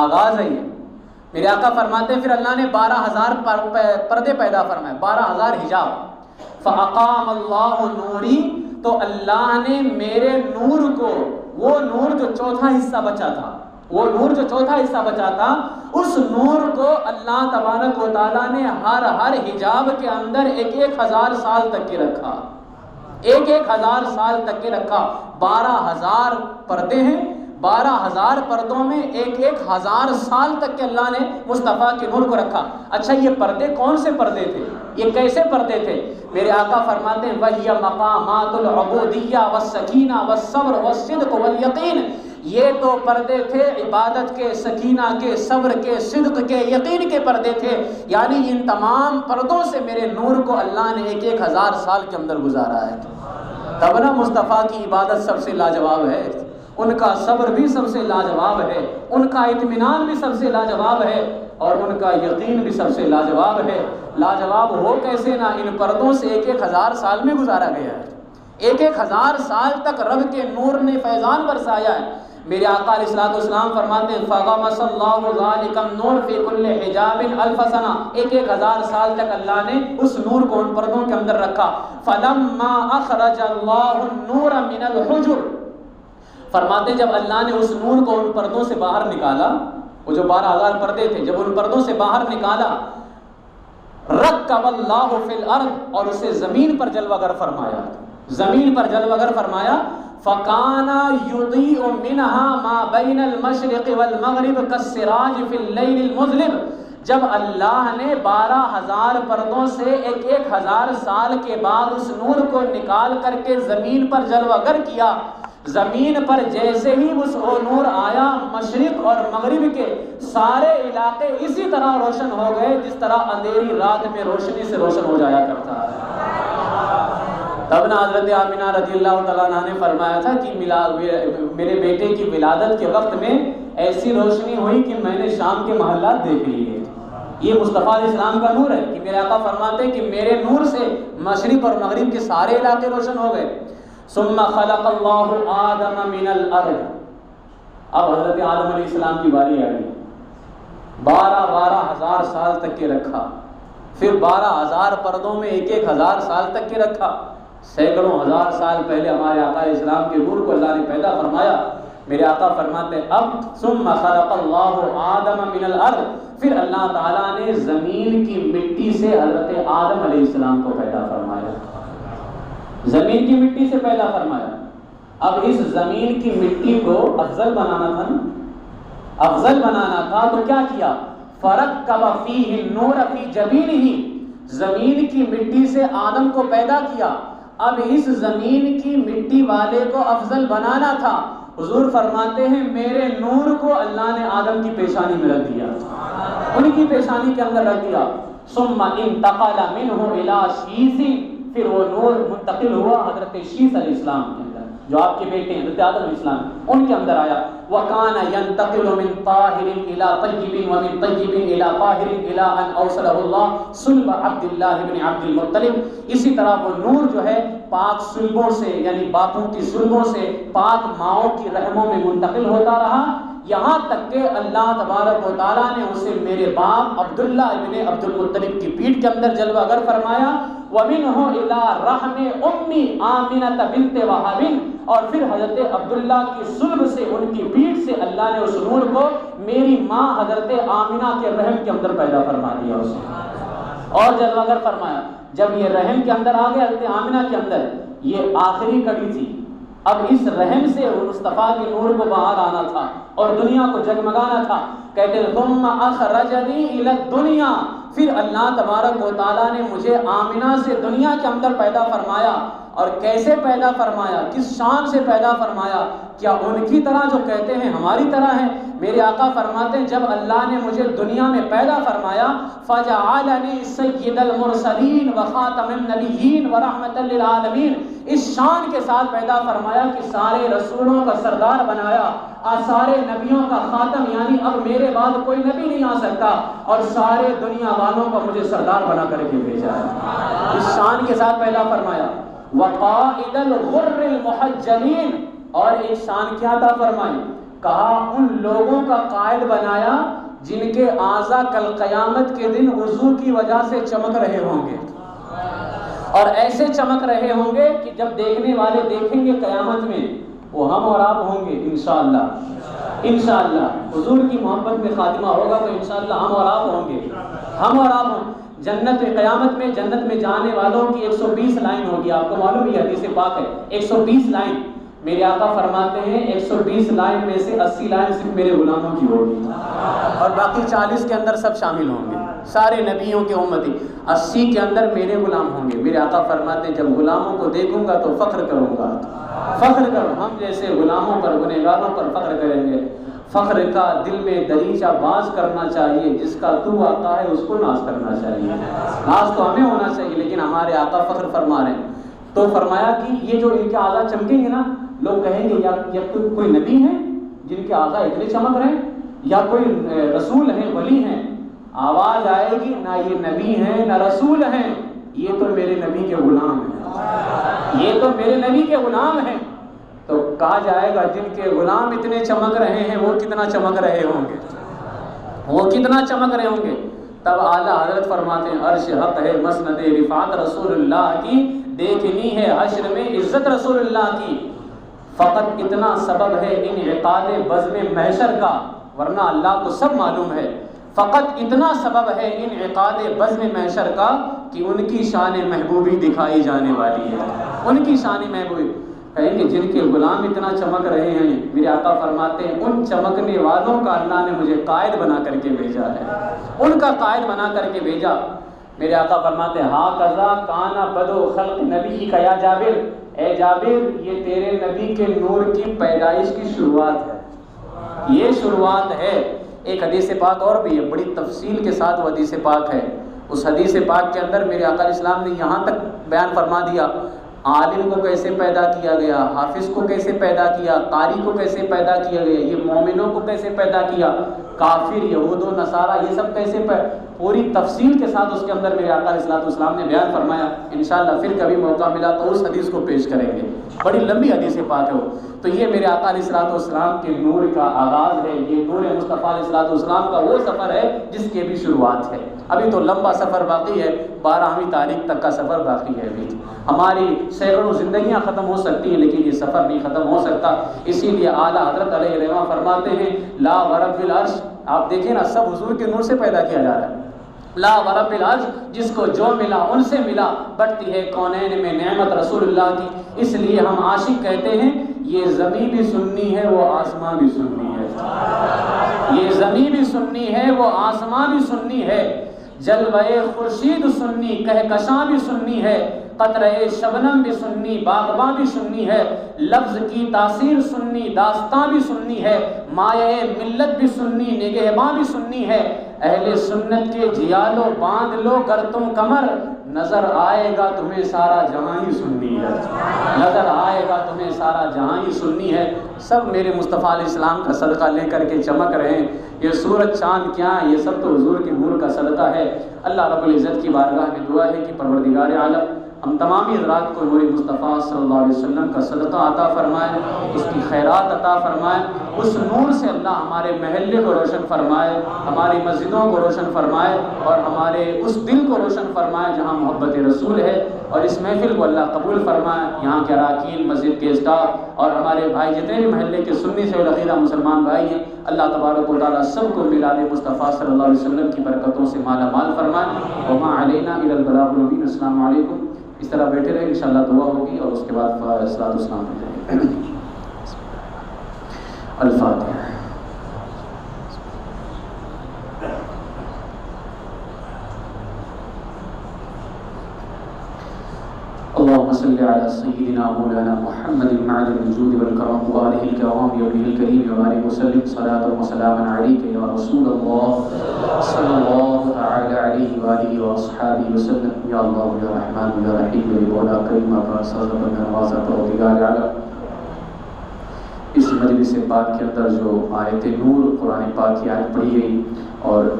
آغاز ہے. یہ میرے آقا فرماتے ہیں پھر اللہ نے 12,000 پردے پیدا فرمائے، 12,000 حجاب. فَأَقَامَ اللَّهُ نُورِي، تو اللہ نے میرے نور کو، وہ نور جو چوتھا حصہ بچا تھا، وہ نور جو چوتھا حصہ بچا تھا، اس نور کو اللہ تبارک و تعالیٰ نے ہر حجاب کے اندر 1,000 سال تک کے رکھا، 1,000 سال تک کے رکھا. 12,000 پردے ہیں، 12,000 پردوں میں 1,000 سال تک کے اللہ نے مصطفیٰ کے نور کو رکھا. اچھا یہ پردے کون سے پردے تھے، یہ کیسے پردے تھے؟ میرے آقا فرماتے ہیں وَهِيَ مَقَامَاتُ الْعُبُودِيَّةِ وَالسَّكِينَةِ وَالصَّبْرِ وَالصِّدْقِ وَالْيَقِينِ، یہ تو پردے تھے عبادت کے، سکینہ کے، صبر کے، صدق کے، یقین کے پردے تھے. یعنی ان تمام پردوں سے میرے نور کو اللہ نے 1,000 سال کے اندر گزارا ہے. تب نا مصطفیٰ کی عبادت سب سے لاجواب ہے، ان کا صبر بھی سب سے لاجواب ہے، ان کا اطمینان بھی سب سے لاجواب ہے، اور ان کا یقین بھی سب سے لاجواب ہے. لاجواب ہو کیسے نہ، ان پردوں سے 1,000 سال میں گزارا گیا ہے. 1,000 سال تک رب کے نور نے فیضان برسایا ہے. میرے آقا علیہ الصلوۃ والسلام فرماتے ہیں فَغَمَسَ اللَّهُ ذَلِكَ النُّورَ فِي كُلِّ حِجَابٍ 1,000 سَنَةٍ، 1,000 سال تک اللہ نے اس نور کو ان پردوں کے اندر رکھا. فَلَمَّا أَخْرَجَ اللَّهُ النُّورَ مِنَ الْحُجُرِ، فرماتے جب اللہ نے اس نور کو ان پردوں سے باہر نکالا، وہ جو 12,000 پردے تھے، جب ان پردوں سے باہر نکالا، رَكَّبَ اللَّهُ فِي الْأَرْضِ، اور اسے زمین پر جلوہ گر فرمایا، زمین پر جلوہ گر فرمایا. فَكَانَ يُضِيءُ مِنْهَا مَا بَيْنَ الْمَشْرِقِ وَالْمَغْرِبِ كَالسِّرَاجِ فِي اللَّيْلِ الْمُظْلِمِ، جب اللہ نے 12,000 پردوں سے 1,000 سال کے بعد اس نور کو نکال کر کے زمین پر جلوہ گر کیا، زمین پر جیسے ہی وہ نور آیا مشرق اور مغرب کے سارے علاقے اسی طرح روشن ہو گئے جس طرح اندھیری رات میں روشنی سے روشن ہو جایا کرتا ہے۔ تب نا حضرت آمینہ رضی اللہ تعالیٰ عنہ نے فرمایا تھا کہ میرے بیٹے کی ولادت کے وقت میں ایسی روشنی ہوئی کہ میں نے شام کے محلات دیکھ لیے۔ یہ مصطفیٰ علیہ السلام کا نور ہے کہ میرے آقا فرماتے ہیں کہ میرے نور سے مشرق اور مغرب کے سارے علاقے روشن ہو گئے۔ ثم خلق اللہ آدم من الارض، اب حضرت آدم علیہ السلام کی باری آئی، 12,000 سال تک کے رکھا، پھر 12,000 پردوں میں 1,000 سال تک کے رکھا، سینکڑوں ہزار سال پہلے ہمارے آقا علیہ السلام کے نور کو اللہ نے پیدا فرمایا۔ میرے آقا فرماتے ہیں اب ثم خلق اللہ آدم من الارض، پھر اللہ تعالیٰ نے زمین کی مٹی سے حضرت آدم علیہ السلام کو پیدا فرمایا، زمین کی مٹی سے پیدا فرمایا۔ اب اس زمین کی مٹی کو افضل بنانا تھا نا، افضل بنانا تھا تو کیا کیا؟ فرکب فیہ النور فی جبینہ، زمین کی مٹی سے آدم کو پیدا کیا۔ اب اس زمین کی مٹی والے کو افضل بنانا تھا، حضور فرماتے ہیں میرے نور کو اللہ نے آدم کی پیشانی میں رکھ دیا، ان کی پیشانی کے اندر رکھ دیا۔ ثم انتقل منہ الی شیث، پھر وہ نور منتقل ہوا حضرت شیث علیہ السلام کے اندر، جو آپ کے بیٹے ہیں حضرت آدم علیہ السلام، ان کے اندر آیا۔ وَكَانَ يَنْتَقِلُ مِنْ طَاهِرٍ إِلَىٰ طَيِّبٍ وَمِنْ طَيِّبٍ إِلَىٰ طَاهِرٍ إِلَىٰ أَنْ أَوْصَلَهُ اللَّهُ صُلْبَ عَبْدِ اللَّهِ بْنِ عَبْدِ الْمُطَّلِبِ۔ اسی طرح وہ نور جو ہے پاک صلبوں سے، یعنی باپوں کی صلبوں سے پاک ماؤں کی رحموں میں منتقل ہوتا رہا، یہاں تک کہ اللہ تبارک و تعالیٰ نے اسے میرے باپ عبداللہ ابن عبد المطلب کی پیٹھ کے اندر جلوہ گر فرمایا۔ وَمِنْهُ إِلَىٰ رَحْمِ أُمِّ آمِنَةَ بِنْتِ وَهَبٍ، اور پھر حضرت عبداللہ کی صلب سے، ان کی پیٹھ سے اللہ نے اس نور کو میری ماں حضرت آمنہ کے رحم کے اندر پیدا فرما دیا اسے، اور جلوہ گر فرمایا۔ جب یہ رحم کے اندر آ گیا حضرت آمنہ کے اندر، یہ آخری کڑی تھی، اب اس رحم سے مصطفیٰ کے نور کو باہر آنا تھا اور دنیا کو جگمگانا تھا۔ کہتے ہیں ثم اخرجنی الی الدنیا، پھر اللہ تبارک و تعالیٰ نے مجھے آمنہ سے دنیا کے اندر پیدا فرمایا۔ اور کیسے پیدا فرمایا؟ کس شان سے پیدا فرمایا؟ کیا ان کی طرح جو کہتے ہیں ہماری طرح ہے؟ میرے آقا فرماتے ہیں جب اللہ نے مجھے دنیا میں پیدا فرمایا، فَجَعَلَنِي سَيِّدَ الْمُرْسَلِينَ وَخَاتَمَ النَّبِيِّينَ وَرَحْمَةً لِّلْعَالَمِينَ، اس شان کے ساتھ پیدا فرمایا کہ سارے رسولوں کا سردار بنایا، اور سارے نبیوں کا خاتم، یعنی اب میرے بعد کوئی نبی نہیں آ سکتا، اور سارے دنیا والوں کو مجھے سردار بنا کر کے بھیجا ہے، اس شان کے ساتھ پیدا فرمایا۔ وَقَائِدَ الْغُرِّ الْمُحَجَّلِينَ، اور ایک شان کیا عطا فرمائی؟ کہا ان لوگوں کا قائد بنایا جن کے اعضاء کل قیامت کے دن وضو کی وجہ سے چمک رہے ہوں گے، اور ایسے چمک رہے ہوں گے کہ جب دیکھنے والے دیکھیں گے قیامت میں وہ ہم اور آپ ہوں گے انشاءاللہ۔ انشاءاللہ حضور کی محبت میں خاتمہ ہوگا تو انشاءاللہ ہم اور آپ ہوں گے، ہم اور آپ ہوں۔ جنت میں، قیامت میں جنت میں جانے والوں کی 120 لائن ہوگی، آپ کو معلوم ہی حدیث پاک ہے 120 لائن۔ میرے آقا فرماتے ہیں 120 لائن میں سے 80 لائن صرف میرے غلاموں کی ہوگی، اور باقی 40 کے اندر سب شامل ہوں گے، سارے نبیوں کے امتی۔ 80 کے اندر میرے غلام ہوں گے۔ میرے آقا فرماتے ہیں جب غلاموں کو دیکھوں گا تو فخر کروں گا، فخر کروں، ہم جیسے غلاموں پر، گنہگاروں پر فخر کریں گے۔ فخر کا دل میں دریچہ باز کرنا چاہیے، جس کا تو آقا ہے اس کو ناز کرنا چاہیے۔ ناز تو ہمیں ہونا چاہیے، لیکن ہمارے آقا فخر فرما رہے ہیں۔ تو فرمایا کہ یہ جو ان کے اعضاء چمکیں گے نا، لوگ کہیں گے یا کوئی نبی ہیں جن کے اعضاء اتنے چمک رہے ہیں، یا کوئی رسول ہیں، ولی ہیں۔ آواز آئے گی نہ یہ نبی ہیں نہ رسول ہیں، یہ تو میرے نبی کے غلام ہیں، یہ تو میرے نبی کے غلام ہیں۔ تو کہا جائے گا جن کے غلام اتنے چمک رہے ہیں وہ کتنا چمک رہے ہوں گے، وہ کتنا چمک رہے ہوں گے۔ تب اعلیٰ حضرت فرماتے ہیں عرش حق ہے مسند رفعت رسول اللہ کی، دیکھنی ہے حشر میں عزت رسول اللہ کی۔ فقط اتنا سبب ہے انعقاد بزم محشر کا، ورنہ اللہ کو سب معلوم ہے۔ فقط اتنا سبب ہے انعقاد بزم محشر کا کہ ان کی شان محبوبی دکھائی جانے والی ہے، ان کی شان محبوبی۔ کہیں کہ جن کے غلام اتنا چمک رہے ہیں، میرے آقا فرماتے ہیں ان چمکنے والوں کا اللہ نے مجھے قائد بنا کر کے بھیجا ہے، ان کا قائد بنا کر کے بھیجا۔ میرے آقا فرماتے ہیں ہاکذا کانا بدو خلق نبی کا یا جابر، اے جابر یہ تیرے نبی کے نور کی پیدائش کی شروعات ہے، یہ شروعات ہے۔ ایک حدیث پاک اور بھی ہے، بڑی تفصیل کے ساتھ وہ حدیث پاک ہے۔ اس حدیث پاک کے اندر میرے آقا اسلام نے یہاں تک بیان فرما دیا، عالم کو کیسے پیدا کیا گیا، حافظ کو کیسے پیدا کیا، قاری کو کیسے پیدا کیا گیا، یہ مومنوں کو کیسے پیدا کیا، کافر یہود و نصارہ یہ سب کیسے پوری تفصیل کے ساتھ اس کے اندر میرے آقا علیہ السلام نے بیان فرمایا۔ انشاءاللہ پھر کبھی موقع ملا تو اس حدیث کو پیش کریں گے، بڑی لمبی حدیث پاک ہے وہ۔ تو یہ میرے آقا علیہ السلام کے نور کا آغاز ہے، یہ نور مصطفیٰ علیہ السلام کا وہ سفر ہے جس کی بھی شروعات ہے۔ ابھی تو لمبا سفر باقی ہے، 12ویں تاریخ تک کا سفر باقی ہے۔ ابھی ہماری سینکڑوں زندگیاں ختم ہو سکتی ہیں لیکن یہ سفر نہیں ختم ہو سکتا۔ اسی لیے اعلیٰ حضرت علیہ الرحمہ فرماتے ہیں لا ورب العرش، آپ دیکھیں نا سب حضور کے نور سے پیدا کیا جا رہا ہے۔ لا ورب العرش، جس کو جو ملا ان سے ملا، بڑھتی ہے کونین میں نعمت رسول اللہ کی۔ اس لیے ہم عاشق کہتے ہیں یہ زمین بھی سنی ہے وہ آسمان بھی سنی ہے، یہ زمین بھی سنی ہے وہ آسمان بھی سنی ہے، جلوہ خورشید سنی کہکشاں بھی سنی ہے، قطرہ شبنم بھی سنی باغباں بھی سنی ہے، لفظ کی تاثیر سنی داستاں بھی سنی ہے، مایہ ملت بھی سنی نگہباں بھی سنی ہے۔ اہل سنت کے جیالو باندھ لو گر تم کمر، نظر آئے گا تمہیں سارا جہاں ہی سنی ہے، نظر آئے گا تمہیں سارا جہاں ہی سنی ہے۔ سب میرے مصطفیٰ علیہ السلام کا صدقہ لے کر کے چمک رہے ہیں، یہ سورج چاند کیا ہے، یہ سب تو حضور کے نور کا صدقہ ہے۔ اللہ رب العزت کی بارگاہ میں دعا ہے کہ پروردگار عالم ہم تمامی حضرات کو نور مصطفیٰ صلی اللہ علیہ وسلم کا صدقہ عطا فرمائے، اس کی خیرات عطا فرمائے، اس نور سے اللہ ہمارے محلے کو روشن فرمائے، ہماری مسجدوں کو روشن فرمائے اور ہمارے اس دل کو روشن فرمائے جہاں محبت رسول ہے، اور اس محفل کو اللہ قبول فرمائے۔ یہاں کے اراکین، مسجد کے اسٹاف اور ہمارے بھائی جتنے بھی محلے کے سنی سے العقیدہ مسلمان بھائی ہیں، اللہ تبارک و تعالیٰ سب کو میلاد مصطفیٰ صلی اللہ علیہ وسلم کی برکتوں سے مالا مال فرمائے۔ وما علینا الا البلاغ المبین۔ السلام علیکم۔ اس طرح بیٹھے رہے، انشاءاللہ دعا ہوگی اور اس کے بعد صلاۃ والسلام ہو جائے گی۔ الفاتحہ۔ اللهم صل على سيدنا مولانا محمد معدن الجود والكرم وآله الكرام وابنه الكريم وبارك وسلم صلاة وسلاما عليك يا رسول الله صلى الله تعالى عليه وآله وأصحابه وسلم۔ یا اللہ یا رحمان یا رحیم یا مولا کریم اپنا سازہ پر نوازہ پروردگار عالم، اس مجلس پاک کے اندر جو آیت نور قرآن پاک کی آیت پڑھی گئی اور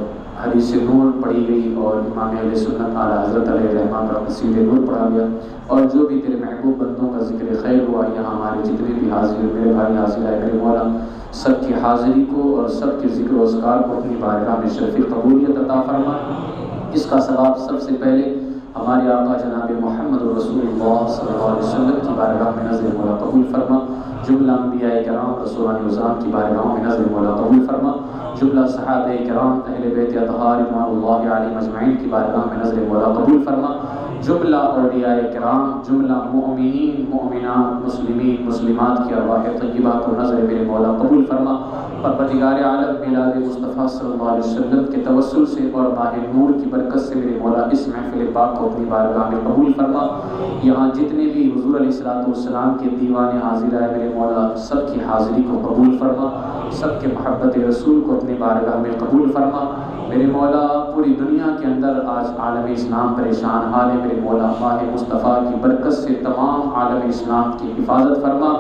حدیث نور پڑھی گئی اور امام اہل سنت اعلیٰ حضرت علیہ الرحمہ کا قصید نور پڑھا گیا، اور جو بھی تیرے محبوب بندوں کا ذکر خیر ہوا، یہاں ہمارے جتنے بھی حاضر میرے بھائی حاضر آئے میرے مولا، سب کی حاضری کو اور سب کے ذکر و اذکار کو اپنی بارگاہ میں شرف قبولیت عطا فرما۔ اس کا ثواب سب سے پہلے ہمارے آقا جناب محمد رسول اللہ صلی اللہ علیہ وسلم کی بارگاہ میں نظر مولا قبول فرما، جملہ انبیاء کرام رسولان عظام کی بارگاہوں میں نظر مولا قبول فرما، جملہ صحابہ کرام اہل بیت اطہار رضوان اللہ علیہم اجمعین کی بارگاہ میں نظر مولا قبول فرما، جملہ اولیاء کرام، جملہ مؤمنین مؤمنات مسلمین مسلمات کی ارواح طیبہ کو نظر میرے مولا قبول فرما۔ پروردگار عالم میلاد مصطفیٰ صلی اللہ علیہ وسلم کے توسل سے اور ماہ نور کی برکت سے میرے مولا اس محفل پاک کو اپنی بارگاہ میں قبول فرما۔ یہاں جتنے بھی حضور علیہ السلام کے دیوان حاضر آئے میرے مولا سب کی حاضری کو قبول فرما، سب کے محبت رسول کو اپنی بارگاہ میں قبول فرما۔ میرے مولا پوری دنیا کے اندر آج عالم اسلام پریشان حال ہے، میرے مولا ماہ مصطفیٰ کی برکت سے تمام عالم اسلام کی حفاظت فرما،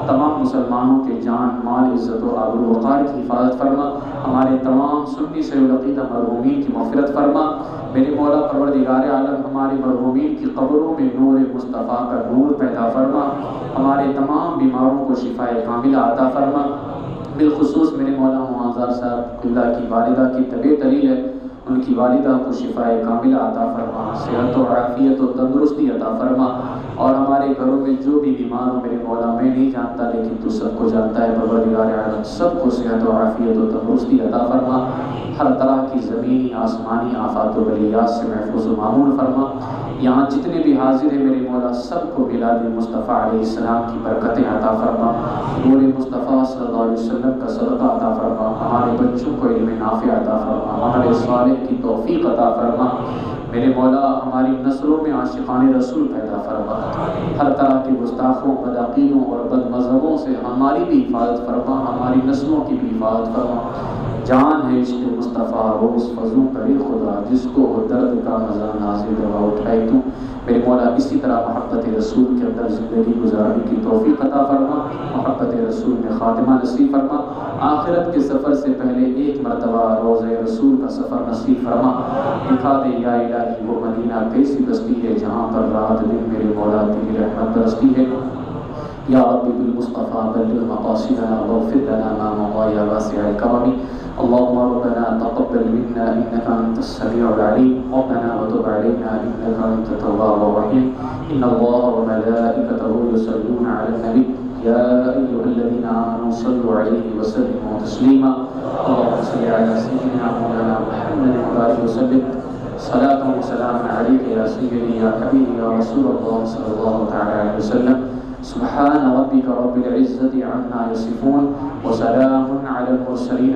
تمام مسلمانوں کے جان مال عزت و آبرو وقار کی حفاظت فرما، ہمارے تمام سنی سے العقیدہ مرحومین کی مغفرت فرما۔ میرے مولا پروردگار عالم ہمارے مرحومین کی قبروں میں نور مصطفیٰ کا نور پیدا فرما، ہمارے تمام بیماروں کو شفاء کاملہ عطا فرما۔ بالخصوص میرے مولا معاذ صاحب اللہ کی والدہ کی طبیعت علیل ہے، ان کی والدہ کو شفاء کاملہ عطا فرما، صحت و عافیت و تندرستی عطا فرما، اور ہمارے گھروں میں جو بھی بیمار ہو میرے مولا میں نہیں جانتا لیکن تو سب کو جانتا ہے، پروردگار عالم سب کو صحت و عافیت و تندرستی عطا فرما، ہر طرح کی زمینی آسمانی آفات و بلیات سے محفوظ و معمول فرما۔ یہاں جتنے بھی حاضر ہیں میرے مولا سب کو میلاد مصطفیٰ علیہ السلام کی برکتیں عطا فرما، نور مصطفیٰ صلی اللہ علیہ وسلم کا صدقہ عطا فرما، ہمارے بچوں کو علم نافع عطا فرما، ہمارے صالح کی توفیق عطا فرما۔ میرے مولا ہماری نسلوں میں عاشقان رسول پیدا فرما، ہر طرح کے گستاخوں، بدعقیدوں اور بد مذہبوں سے ہماری بھی حفاظت فرما، ہماری نسلوں کی بھی حفاظت فرما۔ جان ہے عشق مصطفیٰ روز فضو کرے خدا، جس کو درد کا مزہ نازل دوا اٹھائے تو۔ میرے مولا اسی طرح محبت رسول کے اندر زندگی گزارنے کی توفیق عطا فرما، محبت رسول میں خاتمہ نصیب فرما، آخرت کے سفر سے پہلے ایک مرتبہ روضہ رسول کا سفر نصیب فرما۔ دکھا دے یا الہی وہ مدینہ کیسی بستی ہے جہاں پر رات دن میرے مولا تیری رحمت برستی ہے۔ یا رب بالمصطفیٰ بلغ مقاصدنا واغفر لنا ما مضى يا واسع الكرم۔ اللهم ربنا تقبل منا انك انت السميع العليم، ربنا وتب علينا انك انت التواب الرحيم۔ ان الله وملائكته يصلون على النبي يا ايها الذين امنوا صلوا عليه وسلموا تسليما۔ اللهم صل على سيدنا مولانا محمد وبارك وسلم، صلاة وسلام عليك يا سيدي يا حبيبي يا رسول الله صلى الله تعالى عليه وسلم۔ سبحان ربك رب العزة عما يصفون وسلام على المرسلين